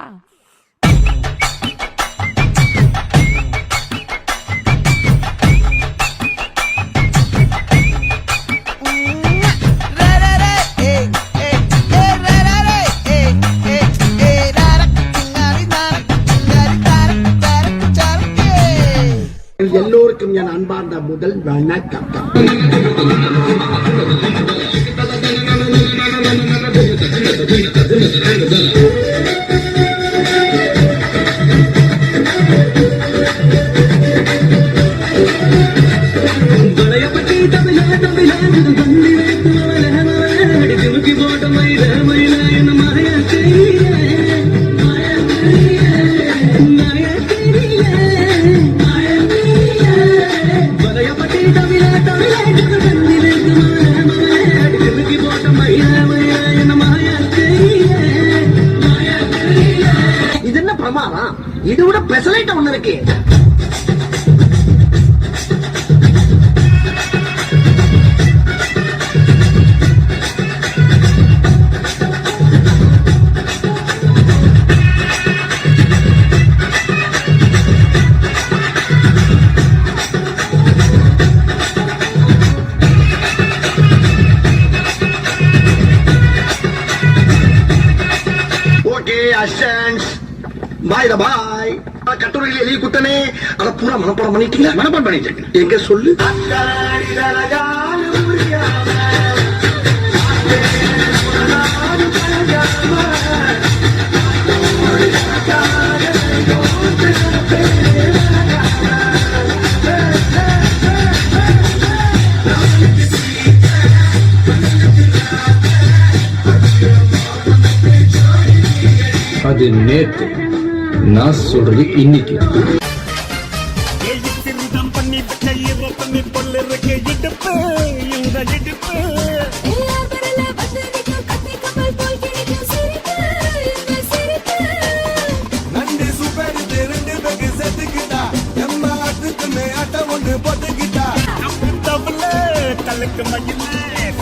எல்லோருக்கும் என் அன்பார்ந்த முதல் வணக்கம். இது என்ன பிரமாதம்? இது விட பெசலைட் ஒண்ணு இருக்கு. பாய் பாய். கட்டுரையில் எழுதி குத்தனே அதை பூரா மனப்பாடம் பண்ணிட்டீங்களா? மனப்பாடம் பண்ணிட்டேன். எங்க சொல்லு.
அது நேத்து, நான் சொல்றது இன்னைக்கு.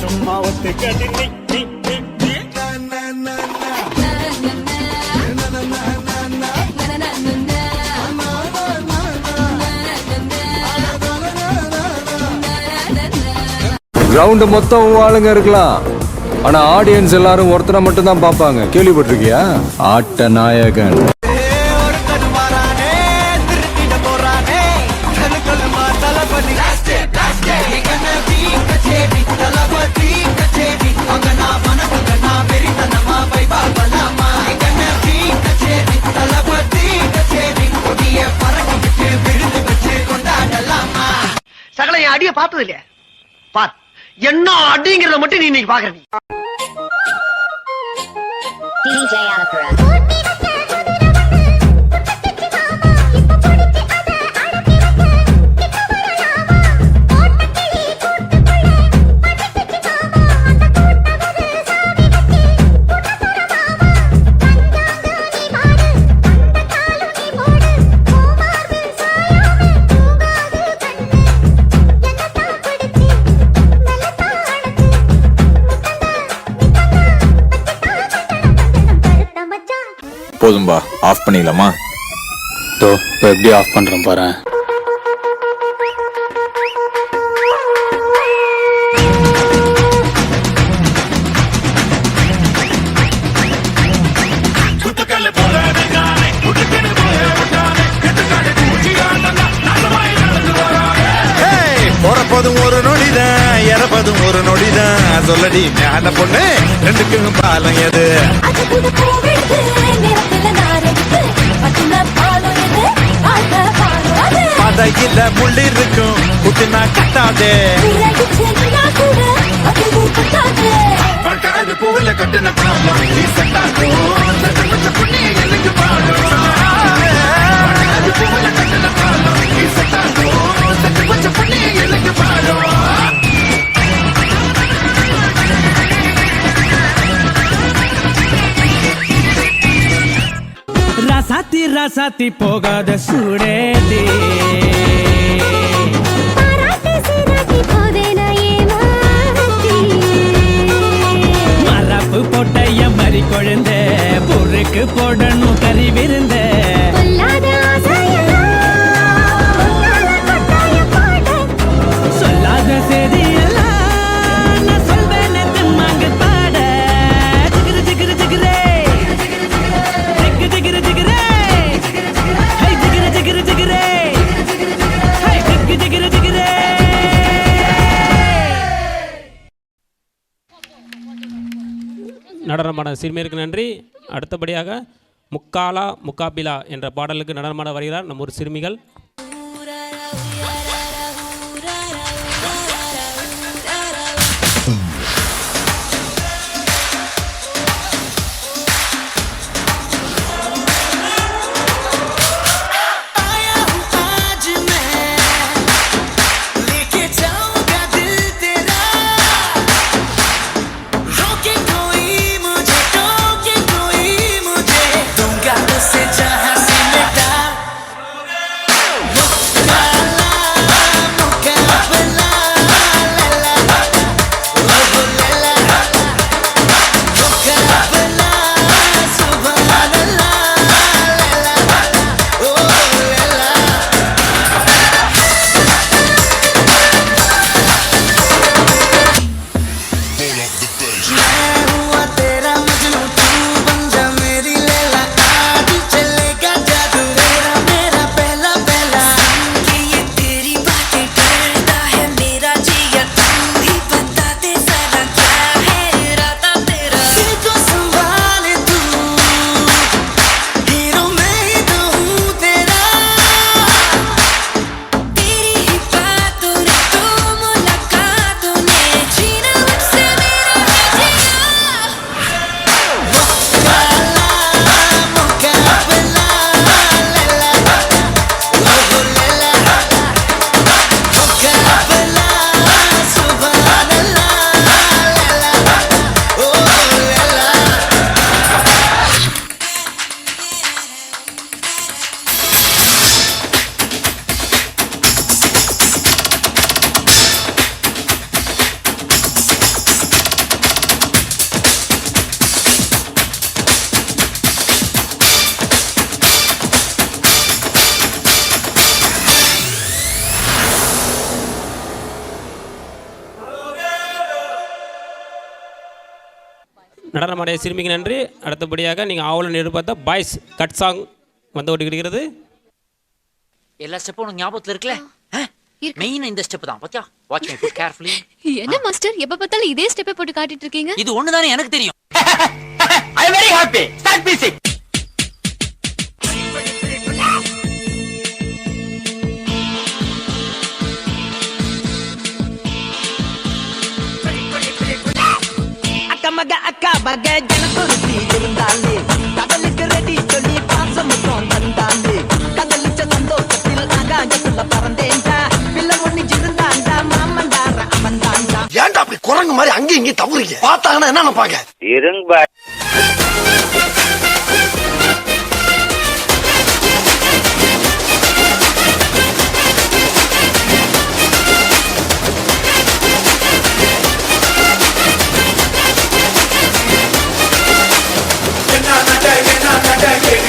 சும்மா ஒத்து கடி
கிரவுண்ட் மொத்தம் ஆளுங்க இருக்கலாம், ஆனா ஆடியன்ஸ் எல்லாரும் ஒருத்தனை மட்டும் தான் பாப்பாங்க. கேள்விப்பட்டிருக்கியா? ஆட்ட நாயகன்.
சகல என் அடிய பார்த்தது இல்லையா? பார், என்ன அடிங்கிறத மட்டும் நீ இன்னைக்கு பாக்குற.
போதும்பா, ஆஃப் பண்ணிடலாமா?
இப்போ எப்படி ஆஃப் பண்றேன் பாரு.
போறப்பதும் ஒரு நொடிதான், இறப்பதும் ஒரு நொடிதான். சொல்லடி ஞான பொண்ணு, ரெண்டுக்கும் பாலம் எது? பதையில முள்ளி இருக்கும், குட்டினா கட்டாதே. பூவில கட்டின
ராசாத்தி ராசாத்தி போகாத சூடேடி மரப்பு போட்டைய மறி கொழுந்த பொருக்கு போடணும் கறி விருந்த சொல்லாத செய்தியெல்லாம் நான் சொல்வேன் மாங்க பாட. ஜிகிரு ஜிகிரு ஜிகிரே ஜிகிரு ஜிகிரு ஜிகிரே ஹை ஜிகிரு ஜிகிரு ஜிகிரே ஹை ஜிகிரு ஜிகிரு ஜிகிரே.
நடனமான சிறுமியருக்கு நன்றி. அடுத்தபடியாக முக்காலா முக்காபிலா என்ற பாடலுக்கு நடனமாட வருகிறார் நம்ம ஒரு சிறுமிகள். நடனமாடைய சிறுமிக்கு நன்றி. அடுத்தபடியாக நீங்கள் ஆவலுடன் எதிர்பார்த்த பாய்ஸ் கட் சாங் வந்து ஓடிக்கிறது.
எல்லா ஸ்டெப்பும் உனக்கு ஞாபகத்துல இருக்குல்ல? மெயின் இந்த ஸ்டெப் தான். பாத்தியா? Watch me put carefully.
என்ன மாஸ்டர் எப்ப பார்த்தாலும் இதே ஸ்டெப்பை போட்டு காட்டிட்டு இருக்கீங்க?
இது ஒண்ணுதானே எனக்கு தெரியும். I am very happy. Start music.
அக்கமக அக்காபக ஜனகுருதி இருந்தாலே கடலுக்கு ரெடி சொல்லி பாசமுத்தம் தந்தாலே கடலிச்ச சந்தோஷத்தில் ஆகாயத்துல பறந்தேன்டா பிள்ளை ஒண்ணு இருந்தாண்டா மாமண்டார அமந்தாண்டா.
ஏன்டா அப்படி குரங்கு மாதிரி அங்க இங்க தவறீங்க? பார்த்தாங்கன்னா என்ன நினைப்பாங்க?
இருங்க
என்ன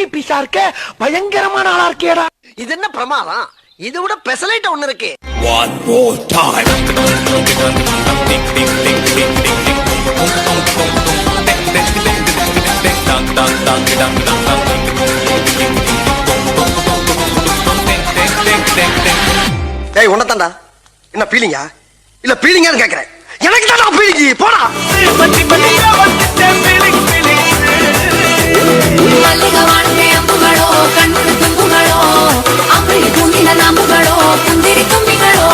டம்மி பீஸா இருக்க பயங்கரமான ஆளா இருக்கேடா. இது என்ன பிரமாதம்? இது விட பெசலைட் ஒண்ணு இருக்கு. One more time. ஏய் உன்னதான்டா. என்ன பீலிங்கா? இல்ல பீலிங்கான்னு கேக்குறேன். எனக்கு தான் பீலிங்கி. போடா.
மல்லிகவானே அம்புகளோ கண்ணுடு தும்புகளோ அம்புலி துண்டின நாம்புகளோ குந்திரி தும்பிகளோ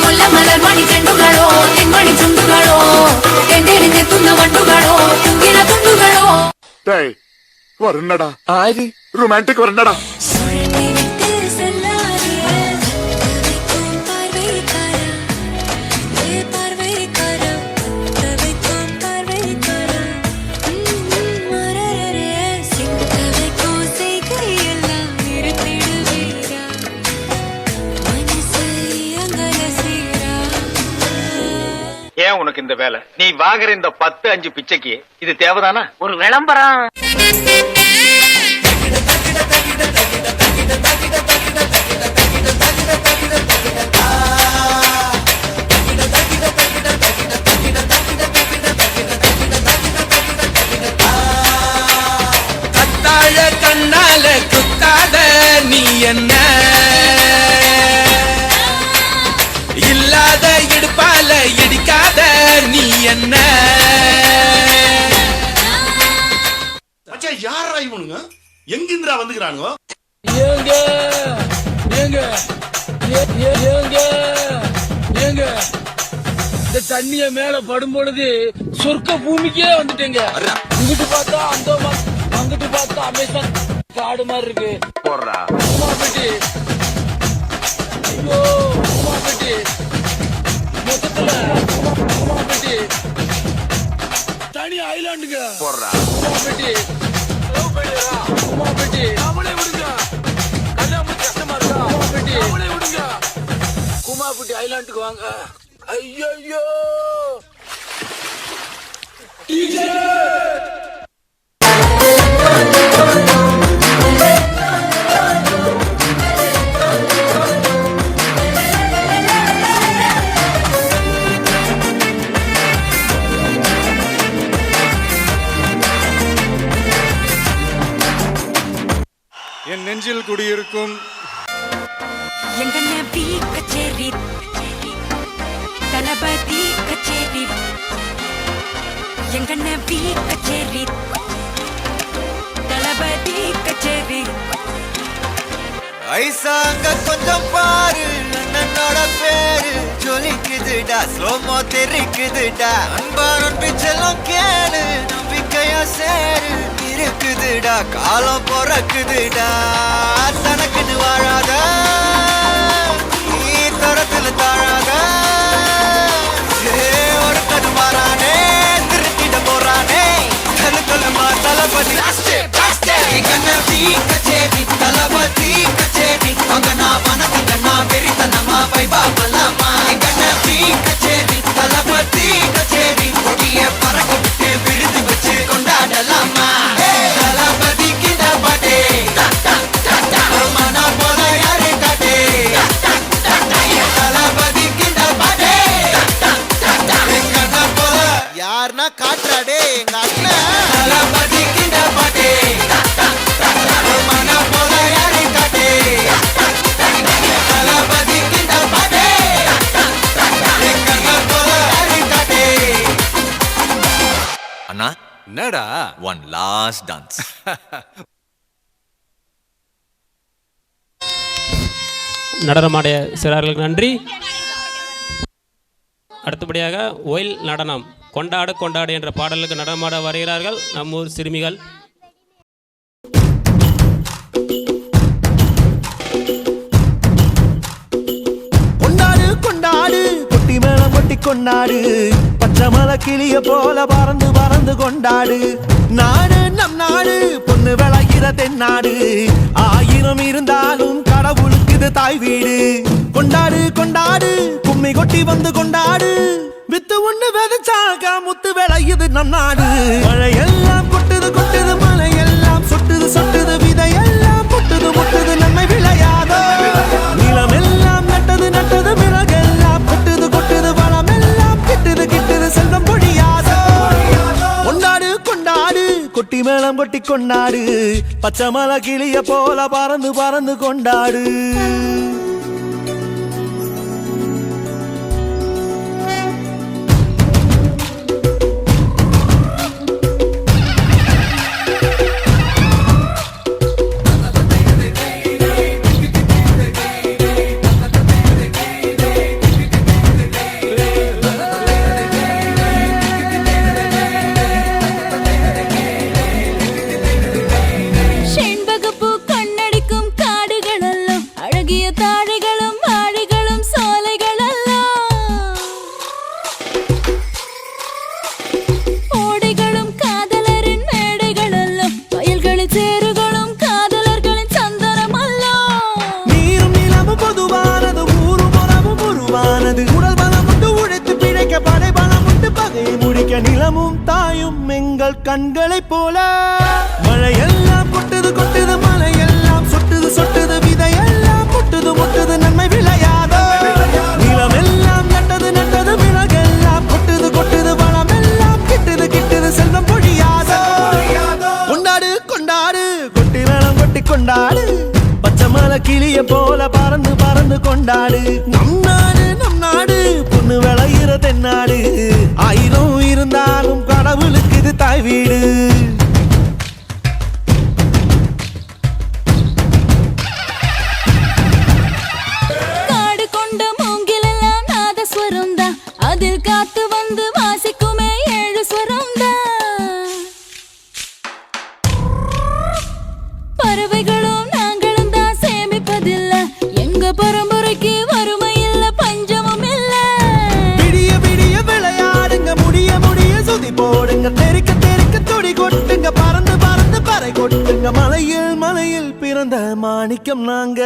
முல்ல மலர் மணி செண்டுகளோ தென்மணி சுண்டுகளோ தெண்டெறிஞ்ச துண்ண வண்டுகளோ துங்கின துண்டுகளோ
வருணடா ஆதி ரொமான்டிக் வருணடா.
ஏன் உனக்கு இந்த வேலை? நீ வாங்குற இந்த 10-5 பிச்சைக்கு இது தேவைதானா?
ஒரு விளம்பரம்.
கத்தாழ கண்ணால குத்தாத நீ என்ன இல்லாத இடுப்பால இடிக்காத நீ என்ன.
யாரா இவனுங்க? எங்கிந்திரா வந்துக்கிறானுங்க?
ஏங்க ஏங்க ஏங்க ஏங்க இந்த தண்ணிய மேல படும் பொழுது சொர்க்க பூமிக்கே வந்துட்டேங்க. இங்கிட்டு பார்த்தா அந்த அங்கிட்டு பார்த்தா அமேசான் காடு மாதிரி இருக்கு.
போடுறா
உமாபெட்டி. ஐயோ உமாபெட்டி. மொத்தத்துல உமாபெட்டி தனி ஐலாண்டுங்க.
போடுறா
உமாபெட்டி. உமாபெட்டி அவளே விடுங்க. கல்யாணம் கஷ்டமா இருக்கா? உமாபெட்டி அவளே விடுங்க. குமாபெட்டி ஐலாண்டுக்கு வாங்க. ஐயோ
என் நெஞ்சில் குடியிருக்கும்
எங்க நபி கச்சேரி தளபதி கச்சேரி எங்க நபி கச்சேரி தளபதி கச்சேரி.
ஐசாங்க கொஞ்சம் பாரு அண்ணனோட பேரு ஜொலிக்குதுடா ஸ்லோமோ தெரிக்குதுடா அன்பான பிச்செல்லாம் கேளு நம்பிக்கையா சேரு இருக்குதுடா காலம் பிறக்குதுடா தனக்குன்னு வாழாத நீ தரத்துல தாழாத ஒரு கது மாறானே திருத்திட போறானே தலுக்கலுமா தளபதி கச்சேரி தளபதி கச்சேரி அங்கனா வனக்கண்ணா பெரித்தனமா வைபாபலமா கண்ணபி கச்சேரி தளபதி கச்சேரி கொடிய பறக்க விட்டு விருது வச்சு கொண்டாடலாமா தளபதி கிட்ட பாட்டே மனா போல யாரு காட்டே தளபதி கிட்ட பாட்டே கண்ணா போல யாருன்னா காட்டுறாடே எங்க அண்ணன் தளபதி கிட்ட பாட்டே மனா போல யாரு காட்டே தளபதி கிட்ட பாட்டே கண்ணா போல யாரு காட்டே.
அண்ணா
என்னடா
ஒன் லாஸ்ட் டான்ஸ்.
நடனமாடிய சிறார்களுக்கு நன்றி. அடுத்தபடியாக ஒயில் நடனம் கொண்டாடு கொண்டாடு என்ற பாடலுக்கு நடனமாட வருகிறார்கள் நம்மூர் சிறுமிகள்.
கொண்டாடு கொண்டாடு கொட்டி மேளம் கொட்டி கொண்டாடு பச்சை மலை கிளிய போல பறந்து பறந்து கொண்டாடு நாடு நம் நாடு பொண்ணு விளைகிற தென்னாடு ஆயிரம் இருந்தாலும் கடவுளுக்கு இது தாய் வீடு கொண்டாடு கொண்டாடு கும்மி கொட்டி வந்து கொண்டாடு வித்து ஒண்ணு விதைச்சாக முத்து விளையுது நம் நாடு மழை எல்லாம் கொட்டுது கொட்டுது மலை எல்லாம் சொட்டுது சொட்டுது வித மேளம் கொட்டி கொண்டாடு, பச்சை மலை கிளிய போல பறந்து பறந்து கொண்டாடு. நிலமும் தாயும் எங்கள் கண்களை போல மழையெல்லாம் கொட்டுது கொட்டுது, மலையெல்லாம் சொட்டுது சொட்டுது, விதையெல்லாம் முட்டுது முட்டுது, நன்மை விளையாதோ. நிலமெல்லாம் நட்டது நட்டது, விலகெல்லாம் கொட்டுது கொட்டுது, வளமெல்லாம் கிட்டுது கிட்டுது, செல்வம் பொழியாதோ. கொண்டாடு கொண்டாடு, கொட்டி மேளம் கொட்டி கொண்டாடு, பச்சை மலை கிளிய போல பறந்து பறந்து கொண்டாடு. நம் நாடு பொண்ணு விளையிற தென்னாடு, ஆயிரம் இருந்தாலும் கடவுளுக்கு இது தாய் வீடு.
காடு கொண்ட மூங்கிலெல்லாம் நாதஸ்வரம் தான், அதில் காத்து வந்து வாசிக்குமே 7 ஸ்வரம் தான். பறவைகளும் நாங்களும் தான் சேமிப்பதில்லை, எங்க பரம்பரைக்கு வறுமை இல்ல, பஞ்சமும் இல்ல.
விடிய விடிய விளையாடுங்க, முடிய முடிய சுதி போடுங்க, தெறிக்க தெறிக்க துடி கொட்டுங்க, பறந்து பறந்து பறை கொட்டுங்க, மலையில் மலையில் பிறந்த மாணிக்கம் நாங்க.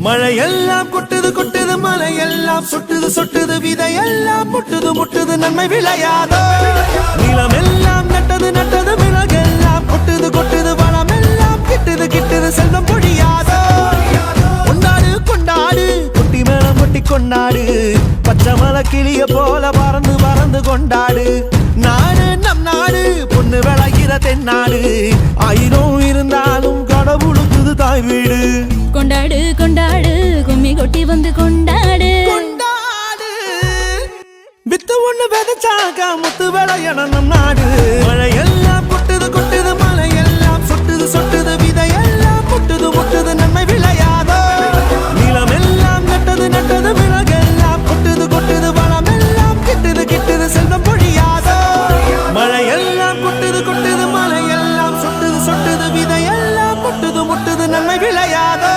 மழையெல்லாம் கொட்டுது கொட்டுது, மலையெல்லாம் சொட்டுது சொட்டுது, விதையெல்லாம் முட்டுது முட்டுது, நன்மை விளையாதோ. நிலமெல்லாம் நட்டது நட்டது, விலகெல்லாம் கொட்டுது கொட்டுது, வளமெல்லாம் கிட்டுது கிட்டுது, செல்வம் பொழியாதோ. கொண்டாடு கொண்டாடு, கொட்டி மேளம் கொட்டி கொண்டாடு, பச்சை மலை கிளிய போல பறந்து பறந்து கொண்டாடு. நாடு நம் நாடு பொண்ணு விளைகிற தென்னாடு, ஆயிரம் இருந்தாலும் கடவுளுக்கு தாய் வீடு.
கொண்டாடு கொண்டாடு, கும்மி கொட்டி வந்து கொண்டாடு
கொண்டாடு. வித்து ஒண்ணு விதைச்சாக முத்து விளையணும் நம் நாடு. மழையெல்லாம் கொட்டுது கொட்டுது, மலையெல்லாம் சொட்டுது சொட்டுது, விதையெல்லாம் முட்டுது முட்டுது, நன்மை விளையாதோ. நிலமெல்லாம் நட்டது நட்டது, விலகெல்லாம் கொட்டுது கொட்டுது, வளமெல்லாம் கிட்டுது கிட்டுது, செல்வம் பொழியாதோ. மழையெல்லாம் கொட்டுது கொட்டுது, மலையெல்லாம் சொட்டுது சொட்டுது, விதையெல்லாம் முட்டுது முட்டுது, நன்மை விளையாதோ.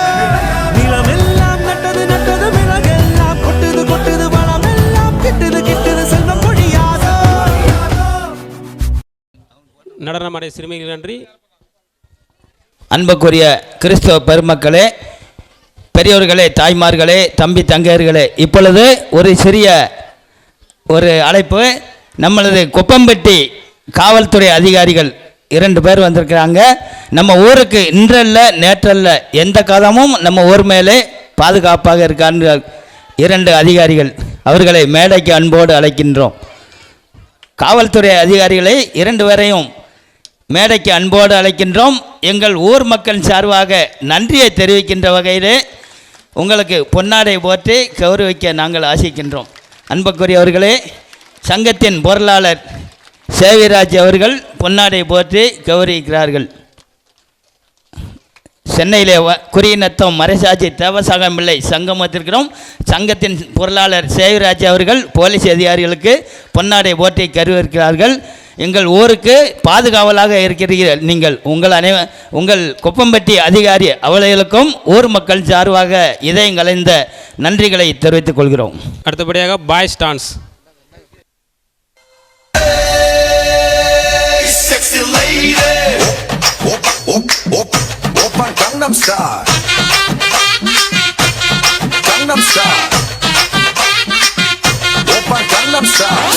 நிலமெல்லாம் நட்டது நட்டது, விலகெல்லாம் கொட்டுது கொட்டுது, வளமெல்லாம் கிட்டுது கிட்டுது, செல்வம் பொழியாதோ.
நடனமாடிய சிறுமிகள் நன்றி.
அன்புக்குரிய கிறிஸ்தவ பெருமக்களே, பெரியோர்களே, தாய்மார்களே, தம்பி தங்கையர்களே, இப்பொழுது ஒரு சிறிய அழைப்பு. நம்மளது கொப்பம்பட்டி காவல்துறை அதிகாரிகள் 2 பேர் வந்திருக்கிறாங்க. நம்ம ஊருக்கு இன்றல்ல நேற்றல்ல எந்த காலமும் நம்ம ஊர் மேலே பாதுகாப்பாக இருக்கான்ற 2 அதிகாரிகள், அவர்களை மேடைக்கு அன்போடு அழைக்கின்றோம். காவல்துறை அதிகாரிகளை 2 பேரையும் மேடைக்கு அன்போடு அழைக்கின்றோம். எங்கள் ஊர் மக்கள் சார்பாக நன்றியை தெரிவிக்கின்ற வகையிலே உங்களுக்கு பொன்னாடை போற்றி கௌரவிக்க நாங்கள் ஆசிக்கின்றோம். அன்புக்குரியவர்களே, சங்கத்தின் பொருளாளர் சேவிராஜ் அவர்கள் பொன்னாடை போற்றி கௌரவிக்கிறார்கள். சென்னையிலே குறியினத்தம் மறைசாட்சி தேவசாகம் பிள்ளை சங்கமத்திற்கிறோம். சங்கத்தின் பொருளாளர் சேவிராஜ் அவர்கள் போலீஸ் அதிகாரிகளுக்கு பொன்னாடை போற்றி கௌரவிக்கிறார்கள். எங்கள் ஊருக்கு பாதுகாவலாக இருக்கிறீர்கள் நீங்கள். உங்கள் கொப்பம்பட்டி அதிகாரி அவர்களுக்கும் ஊர் மக்கள் சார்பாக இதயம் கலைந்த நன்றிகளை தெரிவித்துக் கொள்கிறோம்.
அடுத்தபடியாக boys dance.
Gangnam Style. Gangnam Style. Oppa Gangnam Style.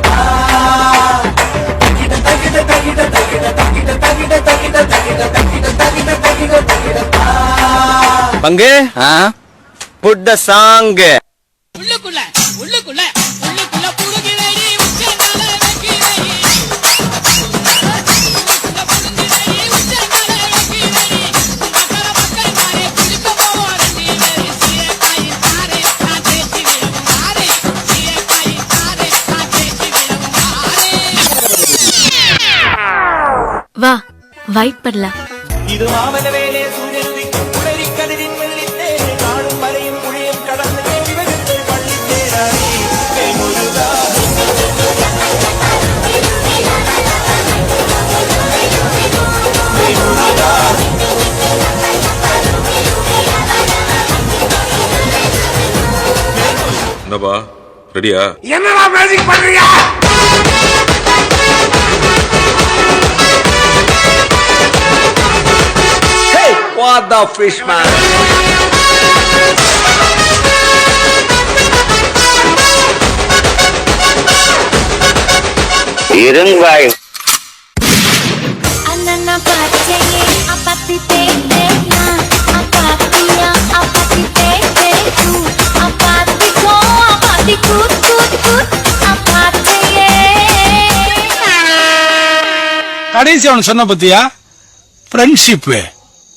Ah.
பங்கு புட் த சாங்.
உள்ளுக்குள்ள உள்ளுக்குள்ள உள்ளுக்குள்ள புடுகிறேடி உச்சந்தால வைக்கிறேடி உச்சந்தால வைக்கிறேடி மக்கள் மக்கள் மாறே குளிக்க போவாரண்டி வேறு சீயக்காய் தாரே காத்தேச்சி விடவும் மாறே சீயக்காய் தாரே காத்தேச்சி விடவும் மாறே
வா வெயிட் பண்ணலாம்.
இது மாமல வேலே சூரியனை குளறி கதிரின் வெள்ளித்தே நாடும் மலையும் புளியும் கடந்து விவரத்தை பள்ளி தேராடி முருகா
என்னப்பா ரெடியா?
என்னடா மேஜிக் பண்றியா? Hey, what the fish man?
இருங்காய்.
Anna பாச்சையே அப்பத்தி Dena அப்பத்தியா அப்பத்தி தேது அப்பத்தி go அப்பத்தி Guth Guth Guth அப்பத்தியே.
கடைசி அவன் சொன்ன பத்தியா ஃப்ரெண்ட்ஷிப்.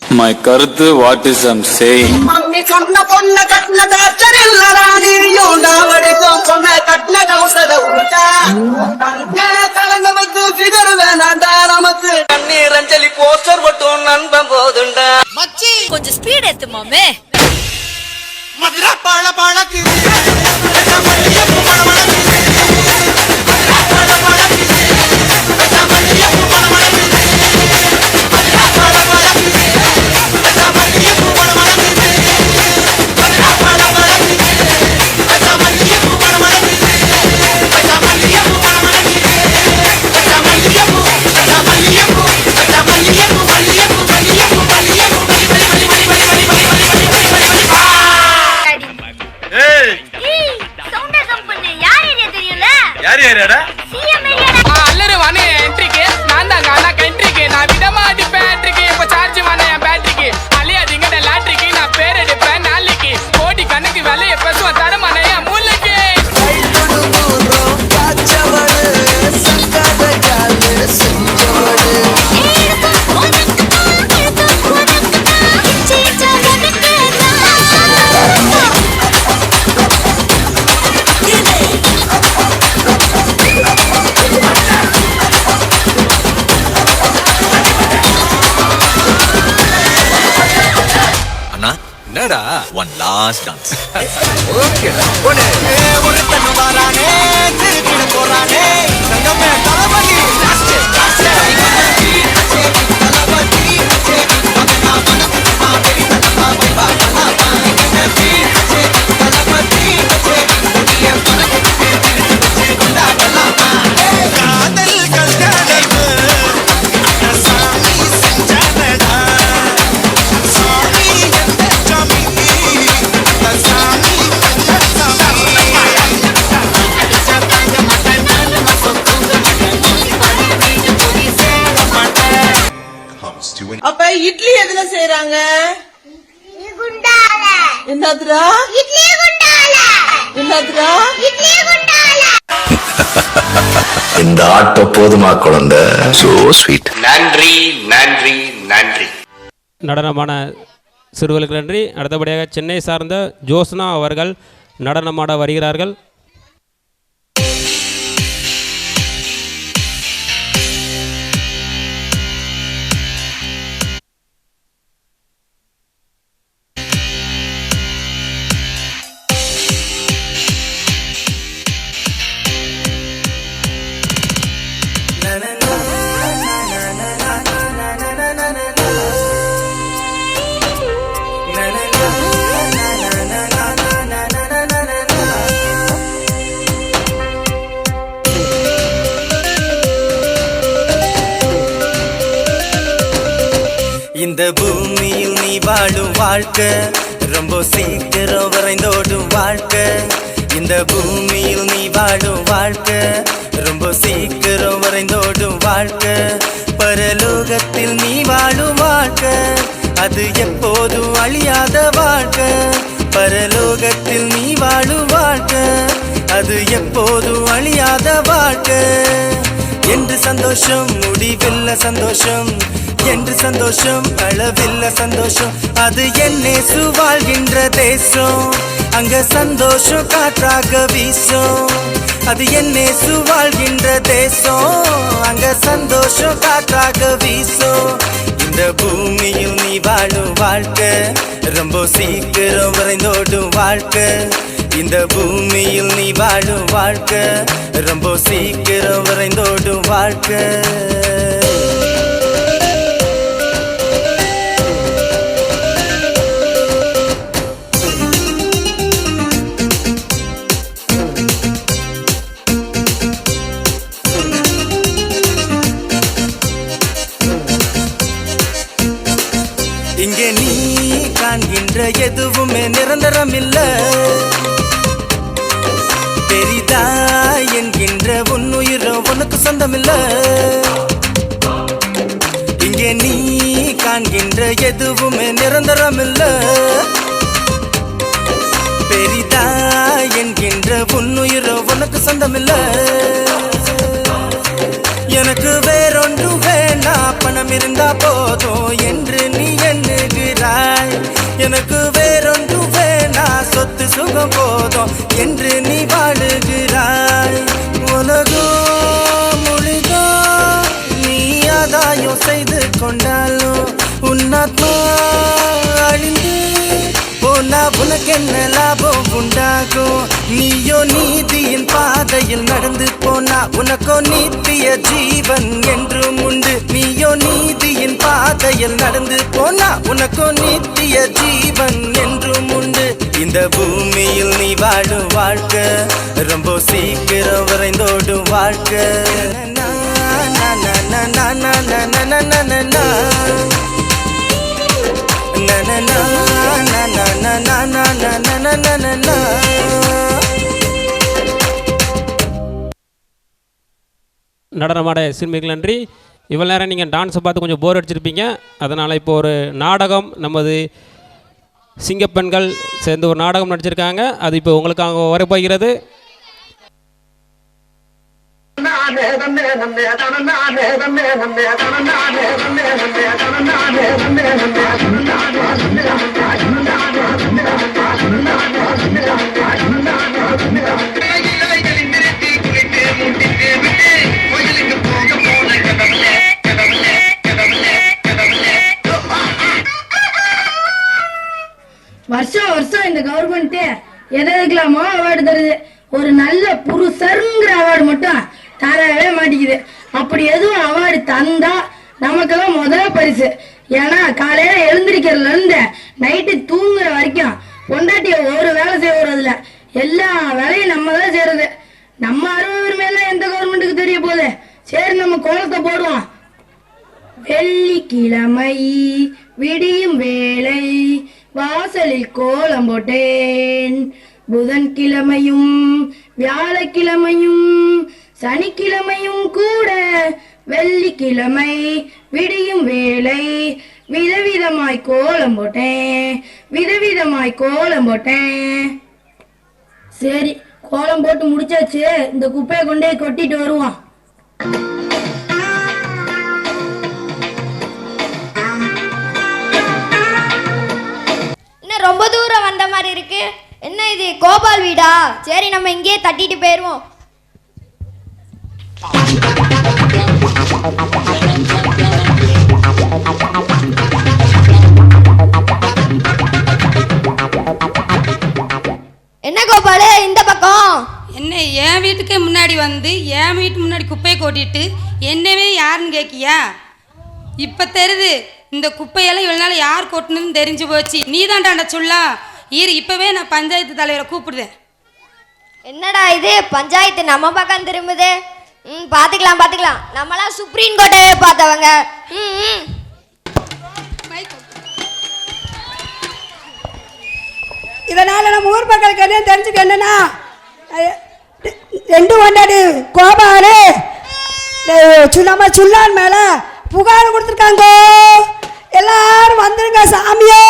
மை கருத்து what is I'm saying.
Mummy சொன்ன பொண்ண கட்டின தாச்சரில்லடா நீயும் நாவடிக்கும் பொண்ண கட்டின கவுசத உருட்டா கலங்க வந்து ஃபிகர் வேணாண்டா நமக்கு கண்ணீர் அஞ்சலி போஸ்டர் மட்டும் நண்பன் போதுண்டா.
மச்சி கொஞ்சம் ஸ்பீட் ஏத்து மாமே.
மதுரா பாழ பாழக்கு
யார் யாரடா?
அல்லரு வானே என்ட்ரிக்கு நான் தாங்க ஆனா கண்ட்ரிக்கு நான் விடமா அடிப்பேன் என்ட்ரிக்கு இப்போ சார்ஜ் வானே என் பேட்டரிக்கு அழியாதீங்க லாட்ரிக்கு நான் பேர் எடுப்பேன் நாளைக்கு கோடி கணக்கு விலைய பேசுவேன் தரமானே என் மூளைக்கு.
அண்ணா என்னடா ஒன் லாஸ்ட் டான்ஸ்.
ஓகே
ஒரு தண்ணு வரானே திருப்பிட போறானே தங்கமே தளபதி
அப்ப இட்லி எதுல செய்றாங்க? என்னதுடா? என்னதுடா?
இந்த ஆட்டோ போதுமா குழந்தை? So sweet.
நன்றி நன்றி நன்றி.
நடனமான சிறுவர்களுக்கு நன்றி. அடுத்தபடியாக சென்னை சார்ந்த ஜோஸ்னா அவர்கள் நடனமாட வருகிறார்கள்.
இந்த பூமியில் நீ வாழும் வாழ்க்கை ரொம்ப சீக்கிரம் வரைந்தோடும் வாழ்க்கை. இந்த பூமியில் நீ வாழும் வாழ்க்கை ரொம்ப சீக்கிரம் வரைந்தோடும் வாழ்க்கை. பரலோகத்தில் நீ வாழும் வாழ்க்கை
அது எப்போதும் அழியாத வாழ்க்கை பரலோகத்தில் நீ வாழும் வாழ்க்கை அது எப்போதும் அழியாத வாழ்க்கை என்று சந்தோஷம் முடிவில்ல சந்தோஷம் என்று சந்தோஷம் அளவில்ல சந்தோஷம் அது என்னேசு வாழ்கின்ற தேசம் அங்க சந்தோஷம் காற்றாக வீசும் அது என்னேசு வாழ்கின்ற தேசம் அங்க சந்தோஷம் காற்றாக வீசும் இந்த பூமியில் நீ வாழும் வாழ்க்கை ரொம்ப சீக்கிரம் விரைந்தோடும் வாழ்க்கை இந்த பூமியில் நீ வாழும் வாழ்க்கை ரொம்ப சீக்கிரம் விரைந்தோடும் வாழ்க்கை இங்கே நீ காண்கின்ற எதுவுமே நிரந்தரம் இல்ல பெரிதா என்கின்ற உன்னுயிரோ உனக்கு சொந்தமில்ல இங்கே நீ காண்கின்ற எதுவுமே நிரந்தரம் இல்ல பெரிதா என்கின்ற உன்னுயிரோ உனக்கு சொந்தமில்ல எனக்கு வேறொன்று வேண்டா பணம் இருந்தா போதும் என்று நீ எண்ணுகிறாய் எனக்கு வேறொன்று வேண்டா சொத்து சுகம் போதும் என்று நீ வாழுகிறாய் உலகோ மொழிதோ நீ ஆதாயம் செய்து கொண்டாலும் உன்னாத்மா அழிந்து போனா உனக்கு என்ன லாபம் உண்டாகும் நீயோ நீதியின் பாதையில் நடந்து போனா உனக்கோ நித்திய ஜீவன் என்றும் உண்டு நீயோ நீதியின் பாதையில் நடந்து போனா உனக்கோ நித்திய ஜீவன் என்றும் உண்டு இந்த பூமியில் நீ வாழும் வாழ்க்கை ரொம்ப சீக்கிரம் விரைந்தோடும் வாழ்க்கை
நடனமாட சிறுமிகள் நன்றி. இவ்வளோ நேரம் நீங்கள் டான்ஸை பார்த்து கொஞ்சம் போர் அடிச்சிருப்பீங்க. அதனால் இப்போ ஒரு நாடகம் நமது சிங்கப்பெண்கள் சேர்ந்து ஒரு நாடகம் நடிச்சிருக்காங்க. அது இப்போ உங்களுக்காக வரப்போகிறது.
வருஷம் வருஷம் இந்த கவர்மெண்ட் எதுக்கலாமோ அவார்டு தருது, ஒரு நல்ல புருஷருங்கிற அவார்டு மட்டும் தரவே மாட்டேங்குது. அப்படி எதுவும் அவார்டு தந்தா நமக்கெல்லாம் முதல் பரிசு. ஏன்னா காலையில எழுந்திருக்கிறதுல இருந்து நைட்டு தூங்குற வரைக்கும் பொண்டாட்டிய ஒரு வேலை செய்யறதுல எல்லா வேலையும் நம்ம தான் செய்யறது. நம்ம 60 மேல எந்த கவர்மெண்ட்டுக்கு தெரிய போகுது? சரி, நம்ம கோலத்தை போடுவோம். வெள்ளிக்கிழமை விடியும் வேளை வாசலில் கோலம் போட்டேன், புதன்கிழமையும் வியாழக்கிழமையும் சனிக்கிழமையும் கூட வெள்ளிக்கிழமை விடியும் வேளை விதவிதமாய் கோலம் போட்டேன், விதவிதமாய் கோலம் போட்டேன். சரி, கோலம் போட்டு முடிச்சாச்சு. இந்த குப்பையை கொண்டே கொட்டிட்டு வருவோம்.
இன்னும் ரொம்ப தூரம் வந்த மாதிரி இருக்கு. என்ன இது, கோபால் வீடா? சரி, நம்ம இங்கேயே தட்டிட்டு போயிருவோம். என்ன கோபாலு, இந்த பக்கம்
என்ன என் வீட்டுக்கே முன்னாடி வந்து என் வீட்டு முன்னாடி குப்பையை கொட்டிட்டு என்னவே யாருன்னு கேட்கியா? இப்போ தெரியுது இந்த குப்பையெல்லாம் இவ்வளோ நாள் யார் கொட்டணுன்னு தெரிஞ்சு போச்சு. நீ தான்டாண்ட சொல்லா. இரு, இப்போவே நான் பஞ்சாயத்து தலைவரை கூப்பிடுதேன்.
என்னடா இது, பஞ்சாயத்து நம்ம பக்கம் திரும்புது. பார்த்துக்கலாம் பார்த்துக்கலாம், நம்மளாம் சுப்ரீம் கோர்ட்டவே பார்த்தவங்க.
இதனால நம்ம ஊர் மக்களுக்கு என்ன தெரிஞ்சுக்க, என்னன்னா ரெண்டு ஒண்டாடி கோபாலு நம்ம சுல்லான் மேல புகார் கொடுத்துருக்காங்க. எல்லாரும் வந்துருங்க சாமியே.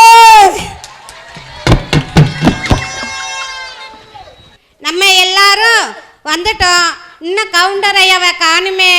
நம்ம எல்லாரும் வந்துட்டோம். இன்னும் கவுண்டர் ஐயாவை காணுமே.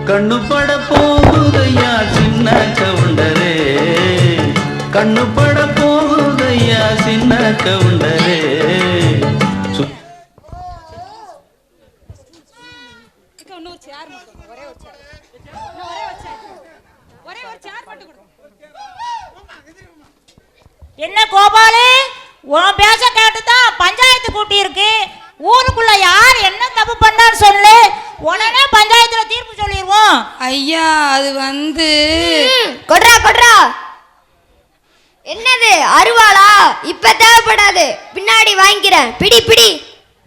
கண்ணு பட போகுதையா சின்ன கவுண்டரே, கண்ணு பட போகுதையா சின்ன கவுண்டரே.
என்ன கோபாலு, உன் பேச கேட்டுதான் பஞ்சாயத்து கூட்டி இருக்கு. ஊருக்குள்ள யார் என்ன தப்பு பண்ணான்னு சொல்லு, உடனே பஞ்சாயத்துல தீர்ப்பு சொல்லிடுவோம்.
ஐயா அது வந்து
கொட்ரா என்னது அருவாளா? இப்ப தேவைப்படாது, பின்னாடி வாங்கிக்கிறேன். பிடி.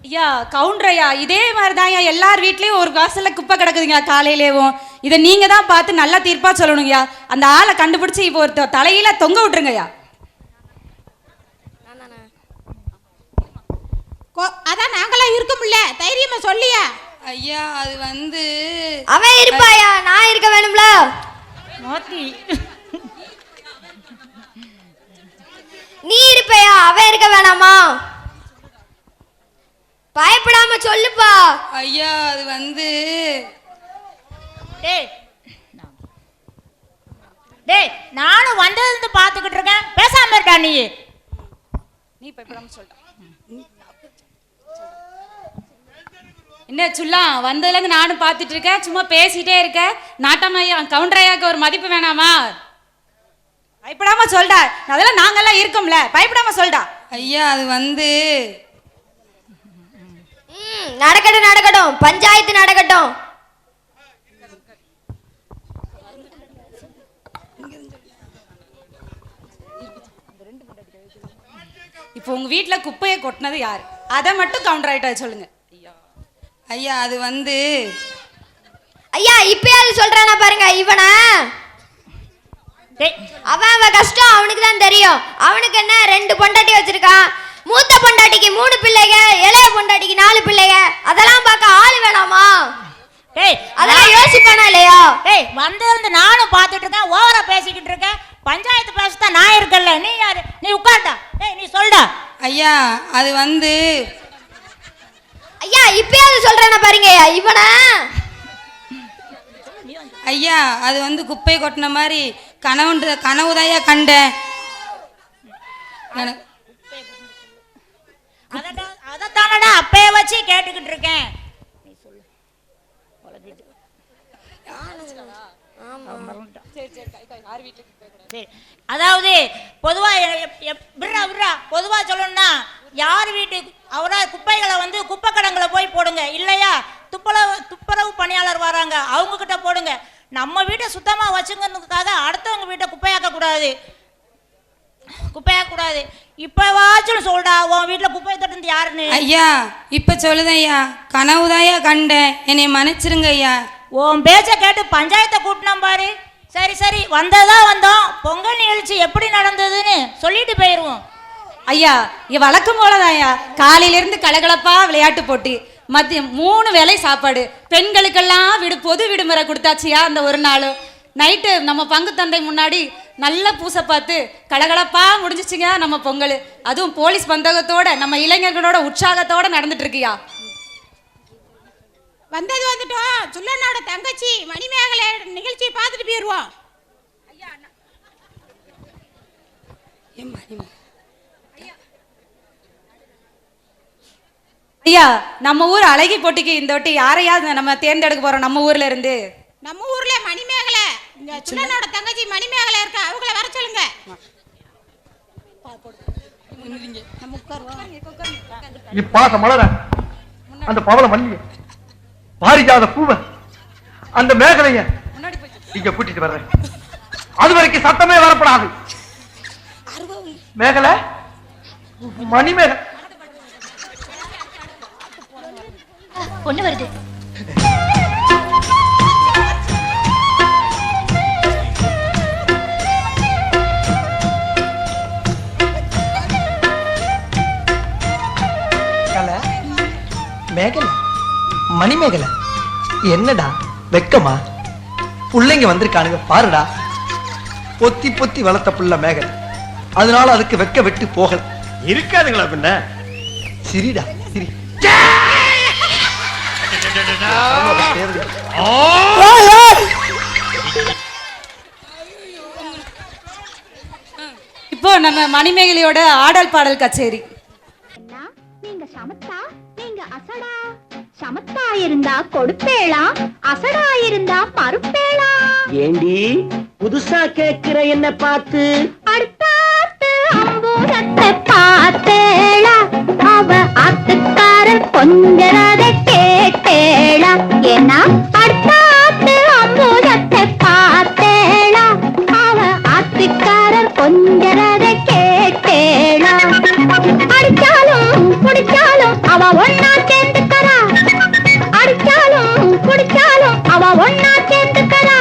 ஐயா கவுண்டர் ஐயா, இதே மாதிரிதான் எல்லார் வீட்லயும் ஒரு வாசல்ல குப்பை கிடக்குதுங்க காலையிலேவும். இதை நீங்க தான் பார்த்து நல்லா தீர்ப்பா சொல்லணுங்கய்யா. அந்த ஆளை கண்டுபிடிச்சு இப்போ ஒரு தலையில தொங்க விட்டுருங்கய்யா.
அதான் நாங்களாம் இருக்கோம்ல, தைரியமா சொல்லியா.
ஐயா அது வந்து
அவன் இருப்பாயா, நான் இருக்க வேணும்ல. நீ இருப்பையா, அவன் இருக்க வேணாமா? பயப்படாம சொல்லுப்பா.
ஐயா அது வந்து
டேய் நானும் வந்ததுன்னு பாத்துக்கிட்டு இருக்கேன், பேசாம இருக்கா நீ
பயப்படாம சொல்ற. என்ன சுல்லா வந்ததுலேருந்து நானும் பார்த்துட்டு இருக்கேன், சும்மா பேசிட்டே இருக்க. நாட்டமையா கவுண்டர் ஐயாவுக்கு ஒரு மதிப்பு வேணாமா? பயப்படாம சொல்டா, அதெல்லாம் நாங்கெல்லாம் இருக்கோம்ல, பயப்படாம சொல்டா. ஐயா அது வந்து
நடக்கட்டும், பஞ்சாயத்து நடக்கட்டும்.
இப்போ உங்க வீட்டுல குப்பையை கொட்டினது யாரு? அதை மட்டும் கவுண்டர் ஆயிட்டா சொல்லுங்க. ஐயா அது வந்து
ஐயா இப்பயாவது சொல்றானா பாருங்க இவன. அவன் கஷ்டம் அவனுக்கு தான் தெரியும். அவனுக்கு என்ன 2 பொண்டாட்டி வச்சிருக்கான். மூத்த பொண்டாட்டிக்கு 3 பிள்ளைங்க, இளைய பொண்டாட்டிக்கு 4 பிள்ளைங்க. அதெல்லாம் பார்க்க ஆளு வேணாமா? அதெல்லாம் யோசிப்பானா இல்லையா?
வந்திருந்து நானும் பார்த்துட்டு இருக்கேன், ஓவரா பேசிக்கிட்டு இருக்கேன். பஞ்சாயத்து பேசத்தான் நான் இருக்கல, நீ யாரு? நீ உட்கார்டா, நீ சொல்டா.
ஐயா அது வந்து
ஐயா இப்பயாவது சொல்றானா பாருங்க இவன.
ஐயா அது வந்து குப்பை கொட்டின மாதிரி கனவுதாயா கண்டேன்.
அதத்தானடா அப்பயே வச்சு கேட்டுக்கிட்டு இருக்கேன். அதாவது பொதுவா பொதுவா சொல்லணும்னா, யார் வீட்டுக்கு அவரா குப்பைகளை வந்து குப்பை கடங்களை போய் போடுங்க, இல்லையா துப்புரவு பணியாளர் வராங்க அவங்க கிட்ட போடுங்க. நம்ம வீட்டை சுத்தமா வச்சுங்கிறதுக்காக அடுத்தவங்க வீட்டை குப்பையாக்க கூடாது. இப்பவாச்சும் சொல்டா, உன் வீட்டுல குப்பை தட்டுறது யாருன்னு.
ஐயா இப்ப சொல்லுதேன் ஐயா, கனவுதாயா கண்டேன், என்னை மன்னிச்சிருங்க ஐயா.
உன் பேச்ச கேட்டு பஞ்சாயத்தை கூட்டினோம் பாரு. சரி வந்தோம். பொங்கல் நிகழ்ச்சி எப்படி நடந்ததுன்னு சொல்லிட்டு போயிருவோம்.
ஐயா இங்க வழக்கம் போலதான் ஐயா, காலையிலிருந்து கலகலப்பா விளையாட்டு போட்டி, மதியம் 3 வேளை சாப்பாடு, பெண்களுக்கெல்லாம் பொது விடுமுறை கொடுத்தாச்சியா. அந்த ஒரு நாளும் நைட்டு நம்ம பங்கு தந்தை முன்னாடி நல்ல பூசை பார்த்து கலகலப்பா முடிஞ்சிச்சுங்க நம்ம பொங்கல். அதுவும் போலீஸ் பந்தகத்தோட நம்ம இளைஞர்களோட உற்சாகத்தோட நடந்துட்டு இருக்கியா.
வந்துட்டோம். சுல்லண்ணோட தங்கச்சி மணிமேகலை நிகழ்ச்சியை பார்த்துட்டு போயிருவோம்.
ஐயா நம்ம ஊர் அழகி போட்டிக்கு இந்த வாட்டி யாரையாவது நம்ம தேர்ந்தெடுக்க போறோம். நம்ம ஊர்ல இருந்து
நம்ம ஊர்ல மணிமேகலை, சுல்லண்ணோட தங்கச்சி மணிமேகலை இருக்கா, அவங்கள வர சொல்லுங்க.
இப்பாச மலர அந்த பவள மல்லிய பாரிஜாத பூவ அந்த மேகலைய இங்க கூட்டிட்டு வர்றேன். அது வரைக்கும் சத்தமே வரப்படாது. மேகலை மணிமேக
பொண்ணு வருது.
மேகலை மணிமேகலை என்னடா வெக்கமா? புள்ளைங்க வந்திருக்கானுங்க பாருடா. பொத்தி பொத்தி வளர்த்த புள்ள மேகலை, அதனால அதுக்கு வெக்க வெட்டு போகல இருக்காதுங்களா? பின்ன சிரிடா சிரி.
இப்போ நம்ம மணிமேகலையோட ஆடல் பாடல் கச்சேரி.
நீங்க சமத்தா, நீங்க அசடா. சமத்தா இருந்தா கொடுப்பேளா, அசடா இருந்தா மறுப்பேளா.
ஏண்டி புதுசா கேக்குற என்ன பார்த்து?
அடுத்தாத்து அம்பூரத்தை பார்த்தேளா, அவ ஆத்துக்காரர் கொஞ்சரத கேட்டேளா. ஏன்னா அடுத்தாத்து அம்பூரத்தை பார்த்தேளா, அவ ஆத்துக்காரர் கொஞ்சரத கேட்டேளா. அடிச்சாலும் குடிச்சாலும் அவ ஒன்னா சேர்ந்துக்கறா, அடிச்சாலும் குடிச்சாலும் அவ ஒன்னா சேர்ந்துக்கறா.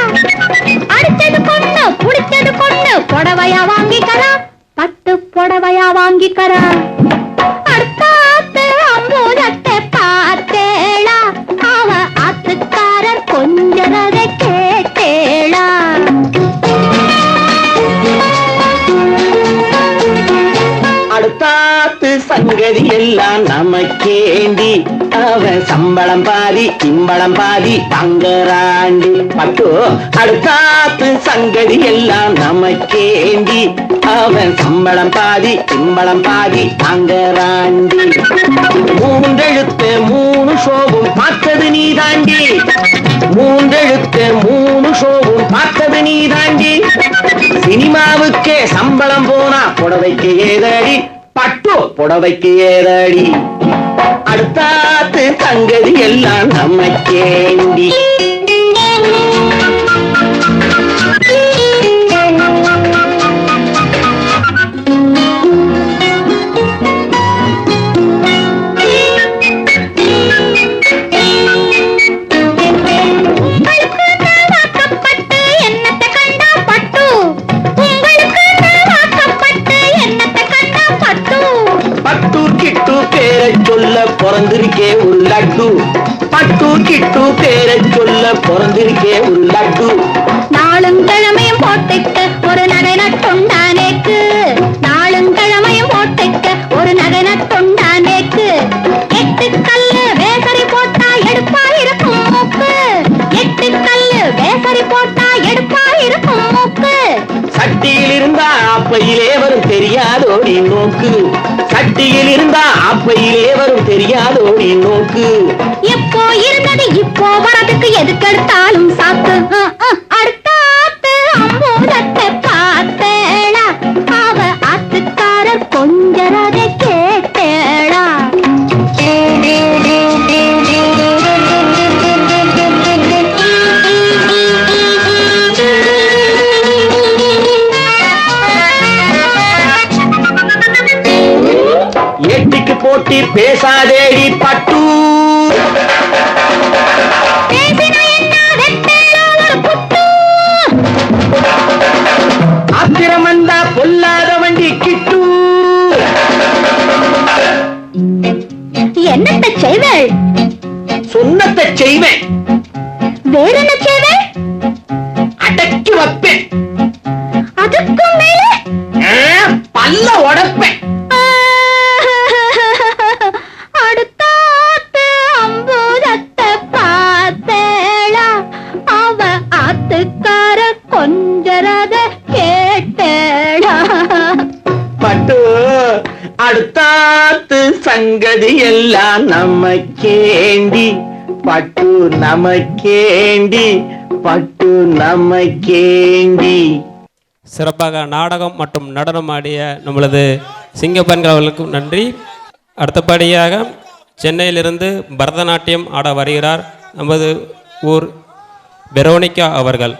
அடிச்சது பொண்ணு புடிச்சது பொண்ணு புடவையா வாங்கிக்கறா, பட்டு புடவையா வாங்கிக்கறா. அடுத்தாத்து அம்பூரத்தை பார்த்தேளா, அவ ஆத்துக்காரர் கொஞ்சரத கேட்டேளா.
அடுத்தாத்து சங்கதி எல்லாம் நமக்கேண்டி, அவன் சம்பளம் பாதி சிம்பளம் பாதி வாங்கறாண்டி. பட்டு அடுத்தாத்து சங்கதி எல்லாம் நமக்கேண்டி, அவன் சம்பளம் பாதி சிம்பளம் பாதி வாங்கறாண்டி. மூன்றெழுத்து மூணு ஷோவும் பார்த்தது நீ தாண்டி, மூன்றெழுத்து மூணு ஷோவும் பார்த்தது நீ தாண்டி. சினிமாவுக்கே சம்பளம் போனா புடவைக்கு ஏதடி, பட்டு புடவைக்கு ஏதடி. அடுத்தாத்து சங்கதி எல்லாம் நமக்கேண்டி. பிறந்திருக்கே ஒரு லட்டு, பட்டு கிட்டு பேரை சொல்ல பிறந்திருக்கே ஒரு லட்டு.
நாளும் கிழமையும் போட்டுக்க ஒரு நகை நட்டுண்டானேக்கு, நாளும் கிழமையும் போட்டுக்க ஒரு நகை நட்டுண்டானேக்கு. 8 கல்லு வேசரி போட்டா எடுப்பா இருக்கும் மூக்கு, 8 கல்லு வேசரி போட்டா எடுப்பா இருக்கும் மூக்கு.
சட்டியில் இருந்தா அப்பையிலே வரும் தெரியாதோடி நோக்கு, சட்டியில் இருந்தா அப்பையிலே வரும் தெரியாதோடி நோக்கு.
எப்போ இருந்தது இப்போ வரதுக்கு எதுக்கெடுத்தாலும் சாக்கு. அடுத்தாத்து அம்பூரத்தை பார்த்தேளா, அவ ஆத்துக்காரர் கொஞ்சரத கேட்டேளா.
எட்டிக்கு போட்டி பேசாதேடி பட்டு, ஆத்திரம் வந்தா பொல்லாத வண்டி கிட்டு.
என்னத்தை செய்வேள்?
சொன்னத்தை செய்வேன்.
வேற என்ன செய்வேள்?
அடக்கி வைப்பேன்.
அதுக்கும் மேல
பல்ல உடைப்பேன்.
அடுத்தாத்து அம்பூரத்தை பார்த்தேளா, அவ ஆத்துக்கார கொஞ்சரத கேட்டேளா.
பட்டு அடுத்தாத்து சங்கதி எல்லாம் நமக்கேண்டி, பட்டு நமக்கேண்டி, பட்டு நமக்கேண்டி.
சிறப்பாக நாடகம் மற்றும் நடனம் ஆடிய நம்மளது சிங்கப்பெண்கள் அவர்களுக்கும் நன்றி. அடுத்தபடியாக சென்னையிலிருந்து பரதநாட்டியம் ஆட வருகிறார் நமது ஊர் வெரோனிகா அவர்கள்.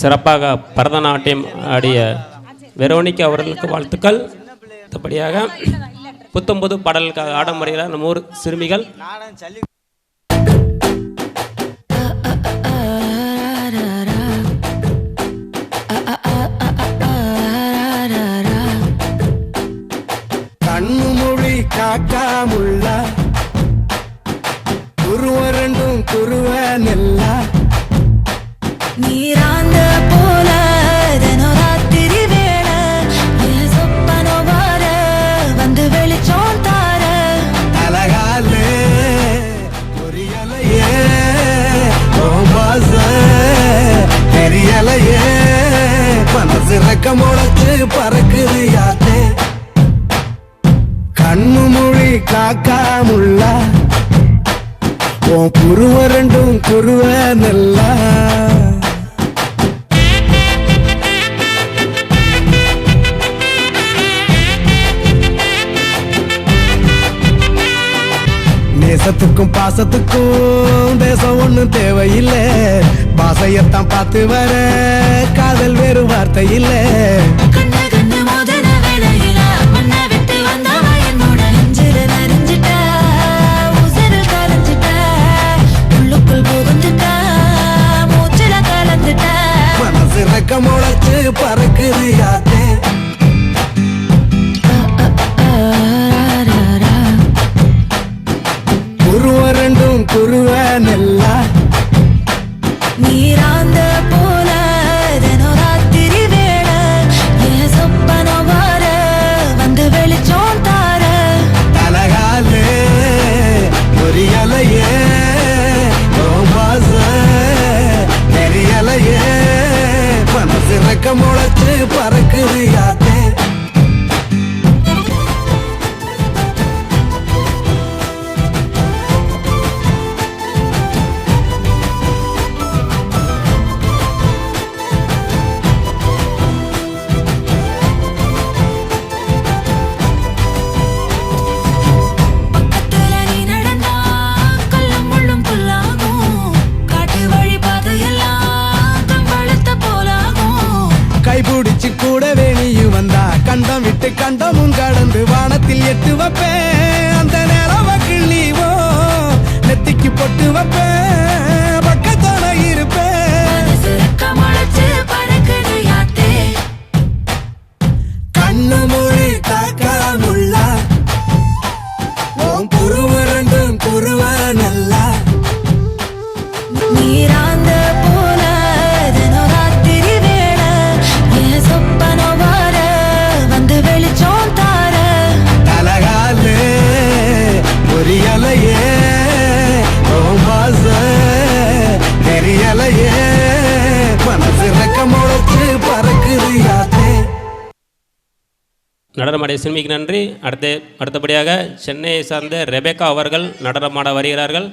சிறப்பாக பரதநாட்டியம் ஆடிய வெரோனிகா அவர்களுக்கு வாழ்த்துக்கள். அடுத்தபடியாக புத்தம்புது பாடலுக்காக ஆட வருகிறார் நம்ம ஊர் சிறுமிகள்.
கண்ணு மொழி காக்காமுள்ள குருவரண்டும் குருவ நெல்லா
நீராந்த போல தினராத்திரி வேள சொப்பனோ வார வந்து வெளிச்சோம் தார
அழகாலே பொரியலையே பாச தெரியலையே மனசு ரெக்க முளைச்சு பறக்குது யாத்தே கண்ணு மொழி காக்காமுள்ள உன் குருவ ரெண்டும் குருவ நல்லா நேசத்துக்கும் பாசத்துக்கும் தேசம் ஒண்ணும் தேவையில்லை பாசையத்தான் பார்த்து வர காதல் வேறு வார்த்தை இல்லை
கண்ணு கண்ணு மோதன வேளையில மண்ண விட்டு வந்தவ என்னோட நெஞ்சில நெறிஞ்சிட்ட உசிரில் கலந்துட்ட உள்ளுக்குள் புகுந்துட்ட மூச்சில கலந்துட்ட
மனசு ரெக்க முளைச்சு பறக்குது யாத்தே குருவ ரெண்டும் குருவ நெல்லா
நீராந்த போல தினராத்திரி வேள சொப்பனோ வார வந்து வெளிச்சோம் தார
அழகாலே பொரியலையே பாச தெரியலையே மனசு ரெக்க முளைச்சு பறக்குது யாத்தே கைபிடிச்சு கூட வேணியும் வந்தா கண்டம் விட்டு கண்டமும் கடந்து வானத்தில் எட்டு வைப்பேன் அந்த நிலவ கிள்ளிவோ நெத்திக்கு பொட்டு வைப்பேன் பக்கத்தோட இருப்பேன் கண்ணு மொழி காக்காமுள்ள உன் குருவ ரெண்டும் குருவ நல்லா
நீராந்த போல தினராத்திரி வேள சொப்பனோ வார வந்து வெளிச்சோம் தார
அழகாலே பொரியலையே பாச தெரியலையே மனசு ரெக்க முளைச்சு பறக்குது யாத்தே.
நடனமாடிய சிறுமிக்கு நன்றி. அடுத்தபடியாக சென்னையை சார்ந்த ரெபேக்கா அவர்கள் நடனமாட வருகிறார்கள்.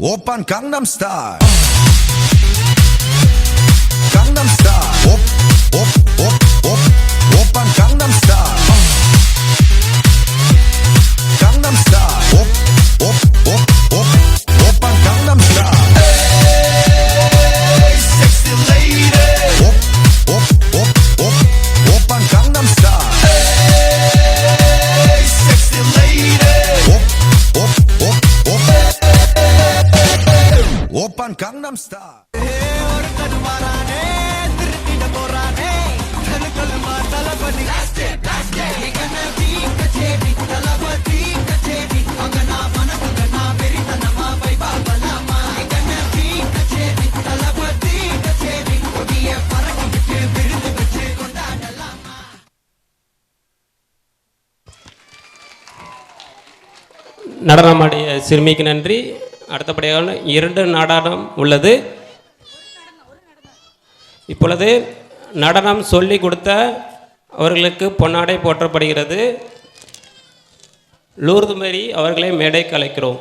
오빤 강남스타일 강남스타일 오빤 강남스타일 강남스타일 오빤 강남스타일 에이 섹시 레이디 오빤 강남스타일 에이 섹시 레이디 오빤 강남스타일
நடனமாடிய சிறுமிக்கு நன்றி. அடுத்தபடியாக 2 நாடகம் உள்ளது. இப்பொழுது நடனம் சொல்லி கொடுத்த அவர்களுக்கு பொன்னாடை போற்றப்படுகிறது. லூர்து மேரி அவர்களை மேடைக்கு அழைக்கிறோம்.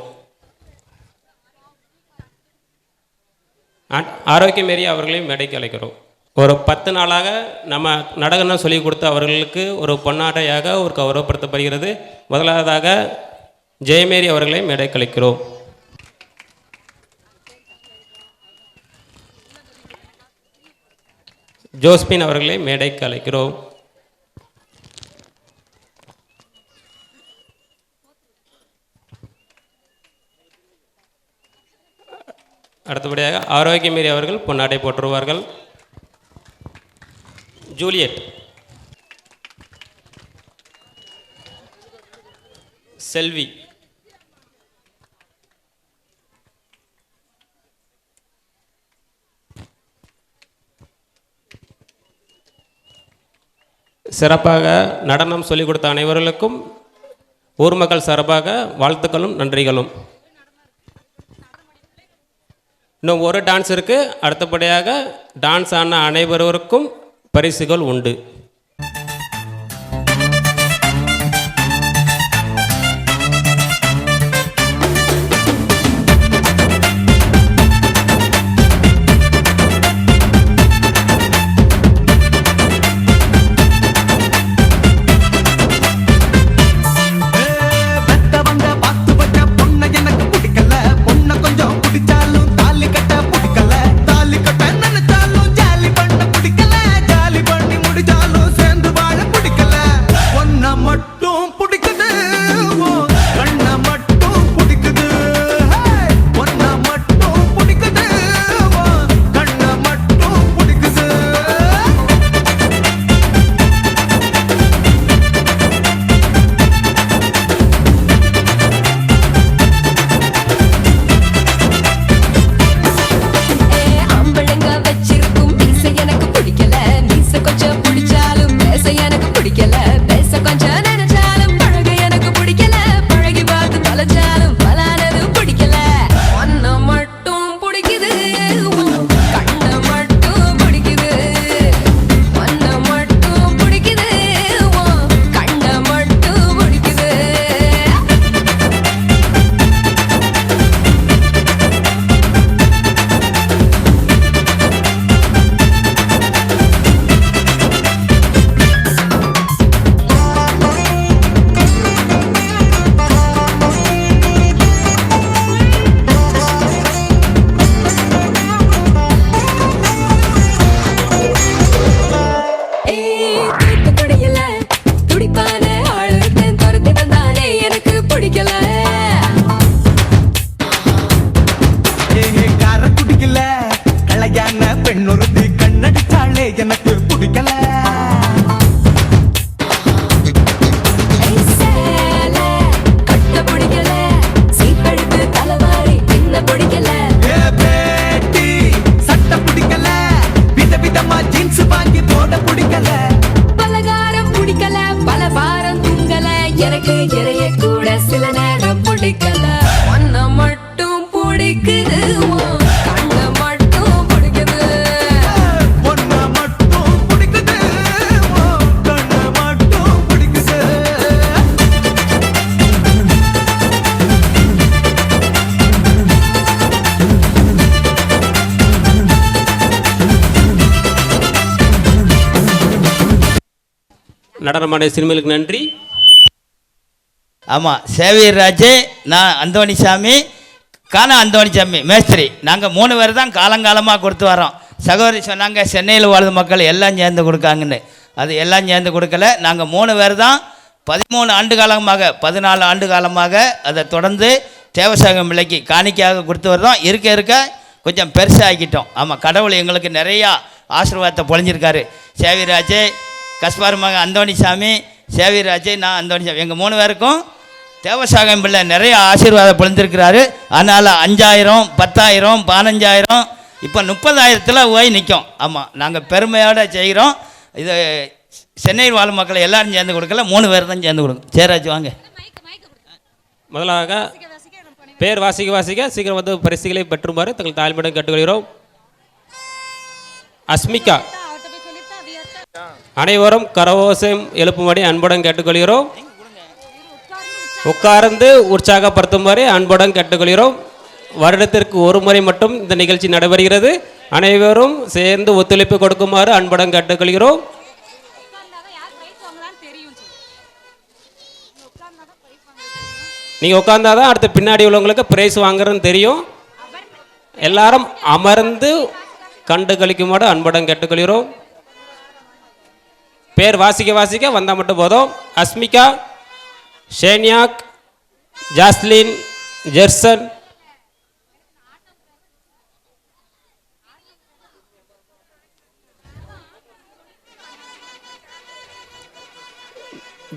ஆரோக்கிய மேரி அவர்களை மேடைக்கு அழைக்கிறோம். ஒரு 10 நாளாக நம்ம நடனம் சொல்லி கொடுத்த அவர்களுக்கு ஒரு பொன்னாடையாக ஒரு கௌரவப்படுத்தப்படுகிறது. முதலாவதாக ஜெயமேரி அவர்களை மேடைக்கு அழைக்கிறோம். ஜோஸ்பின் அவர்களை மேடைக்கு அழைக்கிறோம். அடுத்தபடியாக ஆரோக்கியமேரி அவர்கள் பொன்னாடை போற்றுவார்கள். ஜூலியட், செல்வி, சிறப்பாக நடனம் சொல்லிக் கொடுத்த அனைவர்களுக்கும் ஊர் மக்கள் சார்பாக வாழ்த்துக்களும் நன்றிகளும். இன்னும் ஒரு டான்ஸ் இருக்குது. அடுத்தபடியாக டான்ஸ் ஆன அனைவருக்கும் பரிசுகள் உண்டு. நடனமாடிய சிறுமிகளுக்கு நன்றி.
ஆமாம், சேவியர் ராஜே, நான் அந்தோணிசாமி, காணா அந்தோணிசாமி மேஸ்திரி, நாங்கள் 3 பேர் தான் காலங்காலமாக கொடுத்து வரோம். சகோதரி சொன்னாங்க சென்னையில் வாழ்ந்த மக்கள் எல்லாம் சேர்ந்து கொடுக்காங்கன்னு. அது எல்லாம் சேர்ந்து கொடுக்கல. நாங்கள் 3 பேர் தான் 13 ஆண்டு காலமாக 14 ஆண்டு காலமாக அதை தொடர்ந்து தேவசாகம் பிள்ளைக்கு காணிக்கையாக கொடுத்து வர்றோம். இருக்க இருக்க கொஞ்சம் பெருசாகிட்டோம். ஆமாம், கடவுள் எங்களுக்கு நிறையா ஆசீர்வாதத்தை பொழிஞ்சிருக்காரு. சேவிராஜே, கஸ்பார் மகன் அந்தோணிசாமி, சேவிராஜே, நான் அந்தோணிசாமி, எங்கள் 3 பேருக்கும் தேவசாகம் பிள்ளை நிறைய ஆசீர்வாதம் பொழிஞ்சிருக்கிறாரு. அதனால் 5000, 10,000, 15,000, இப்போ 30,000 போய் நிற்கும். ஆமாம், நாங்கள் பெருமையோடு செய்கிறோம். இது சென்னையில் வாழும் மக்களை எல்லாரும் சேர்ந்து கொடுக்கல, 3 பேர் தான் சேர்ந்து கொடுக்கும். சேராஜ் வாங்க.
முதலாக பேர் வாசிக்க வாசிக்க சீக்கிரம் வந்து பரிசுகளை பெற்றுமாறு தங்கள் தாழ்மையுடன் கேட்டுக்கொள்கிறோம். அஸ்மிகா, அனைவரும் கரவோசம் எழுப்பும்படி அன்புடன் கேட்டுக்கொள்கிறோம். உட்கார்ந்து உற்சாகப்படுத்துமாறு அன்புடன் கேட்டுக்கொள்கிறோம். வருடத்திற்கு ஒரு முறை மட்டும் இந்த நிகழ்ச்சி நடைபெறுகிறது. அனைவரும் சேர்ந்து ஒத்துழைப்பு கொடுக்குமாறு அன்புடன் கேட்டுக்கொள்கிறோம். நீங்கள் உட்கார்ந்தாதான் அடுத்த பின்னாடி உள்ளவங்களுக்கு பிரைஸ் வாங்குறதுன்னு தெரியும். எல்லாரும் அமர்ந்து கண்டு கழிக்குமாறு அன்புடன் கேட்டுக்கொள்கிறோம். பேர் வாசிக்க வாசிக்க வந்தால் மட்டும் போதும். Asmika, Sheniyak, Jaslin, Jerson,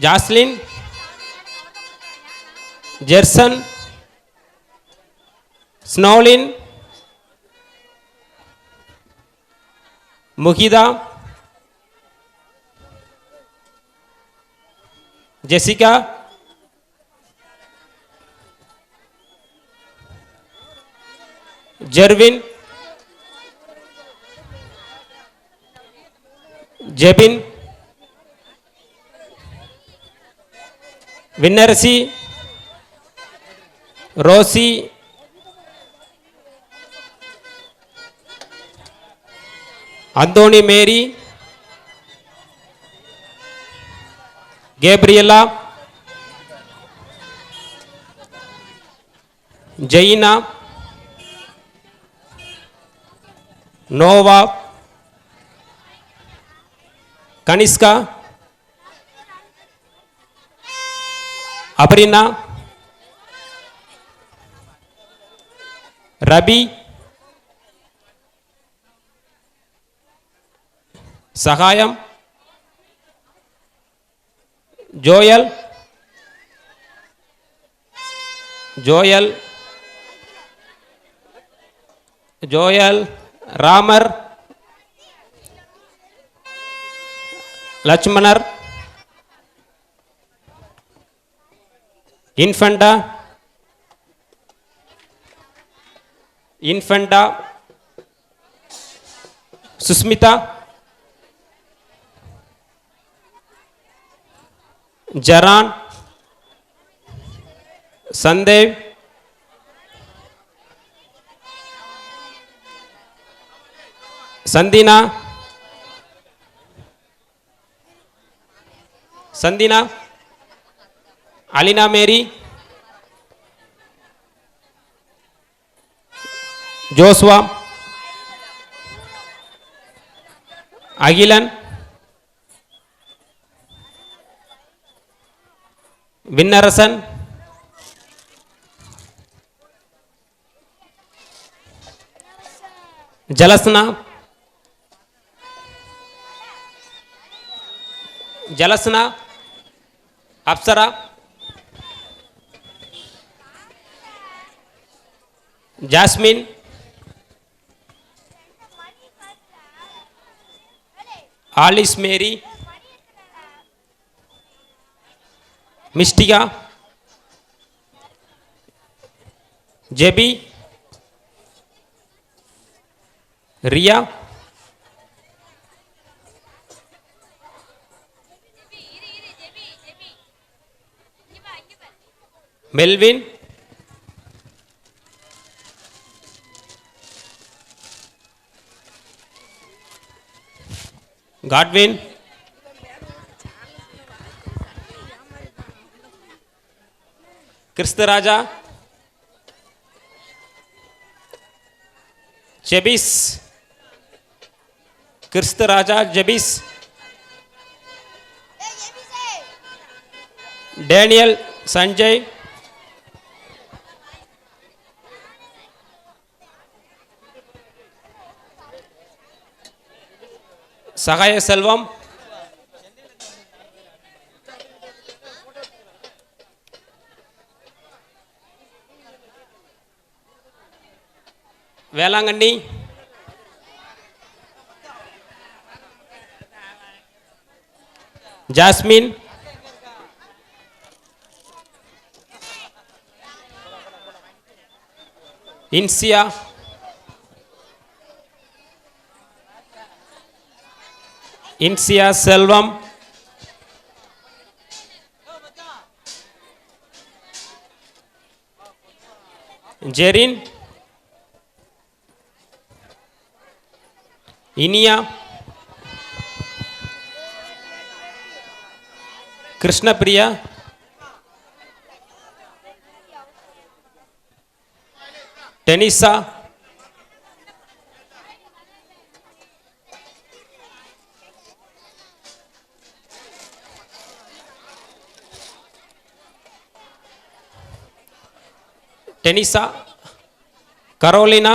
Jaslin, Jerson, Snolin, Mugitha, Jessica, Jervin, Jebin, Vinnarasi, Rosy, Anthony Mary, Gabriela, Jaina, Noah, Kanishka, Aparina, Rabi, Sagayam, Joel, Joel, Joel, Ramar, Lakshmanar, Infanta, Infanta, Sushmita, Jaran, Sandev, Sandhina, Sandhina, Alina Mary, Joshua, Akilan, Vinnarasan, Jalasna, Jalasna, Apsara, Jasmine, Alice Mary, Mistika, Jebi, Riya, Melvin, Godwin, Kristuraja, Jebis, Kristuraja Jebis, Daniel Sanjay, Sagaya Selvam, Velankanni, Jasmine, Insiya, Insiya Selvam, Jerin, Iniya, Krishnapriya, டெனிசா, Denisa, Carolina,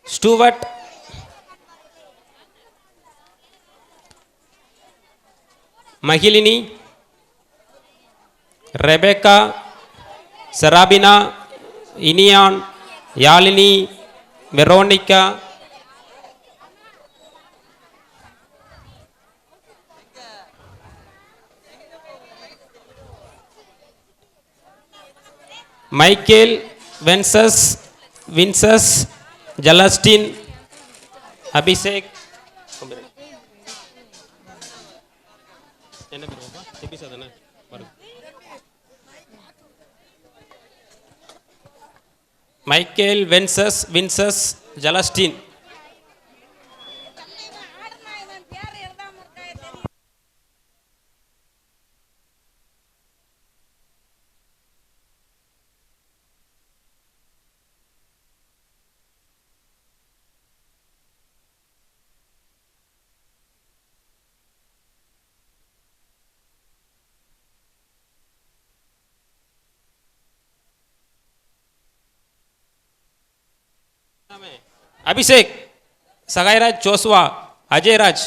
Stuart, Magizhini, Rebecca, Serafina, Iniyan, Yazhini, Veronica, Michael, Vences, Vinces, Jalastin, Abhishek, என்ன பேருப்பா? எபிசா தானே வருது. Michael, Vences, Vinces, Jalastin, Abhishek, Sagayaraj, Joshua, Ajayaraj,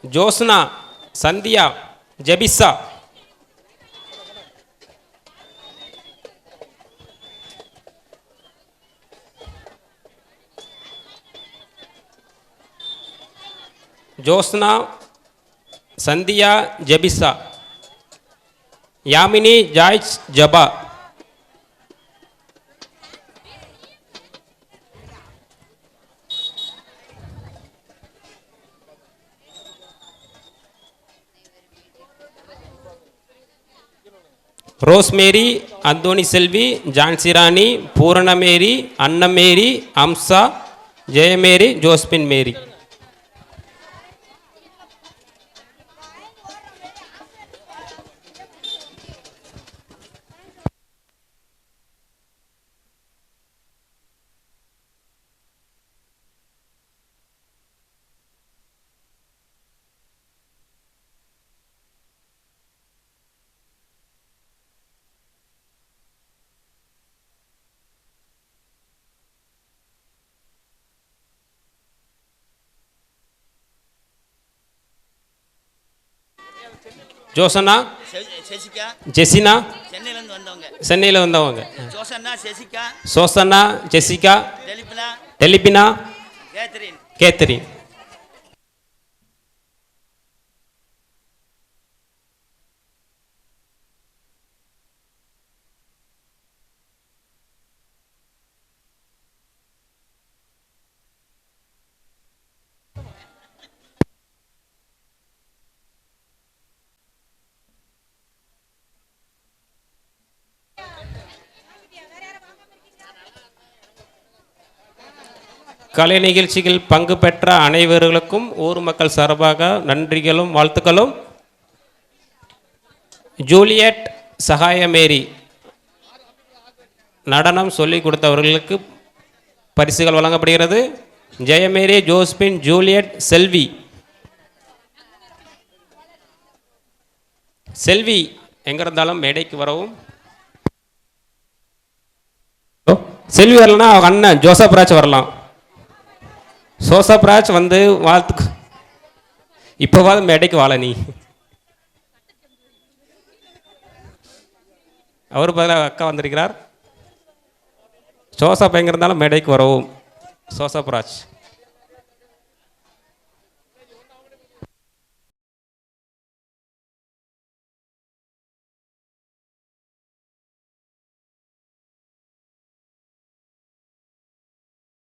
Josna, Sandhya, Jebisa, Josna, Sandhya, Jebisa, Yamini, Joyce, Jaba, Rosemary, Anthony Selvi, Jansirani, Pooranamary, Annamary, Amsa, Jayamary, Josephine மேரி. ஜோசனா, ஜெசினா, சென்னையில் வந்தவங்க, சோசனா, ஜெசிகா, டெலிபினா, கேத்தரின். கலை நிகழ்ச்சியில் பங்கு பெற்ற அனைவர்களுக்கும் ஊர் மக்கள் சார்பாக நன்றிகளும் வாழ்த்துக்களும். ஜூலியட் சகாயமேரி நடனம் சொல்லிக் கொடுத்தவர்களுக்கு பரிசுகள் வழங்கப்படுகிறது. ஜெயமேரி, ஜோஸ்பின், ஜூலியட், செல்வி. செல்வி எங்க இருந்தாலும் மேடைக்கு வரவும். செல்வி வரலன்னா அவங்க அண்ணன் ஜோசப் ராஜ் வரலாம். ஜோசப் ராஜ் வந்து வாழ்த்து. இப்போவாது மேடைக்கு வாழ நீ. அவர் பதிலாக அக்கா வந்திருக்கிறார். ஜோசப் எங்க இருந்தாலும் மேடைக்கு வரவும். ஜோசப் ராஜ்.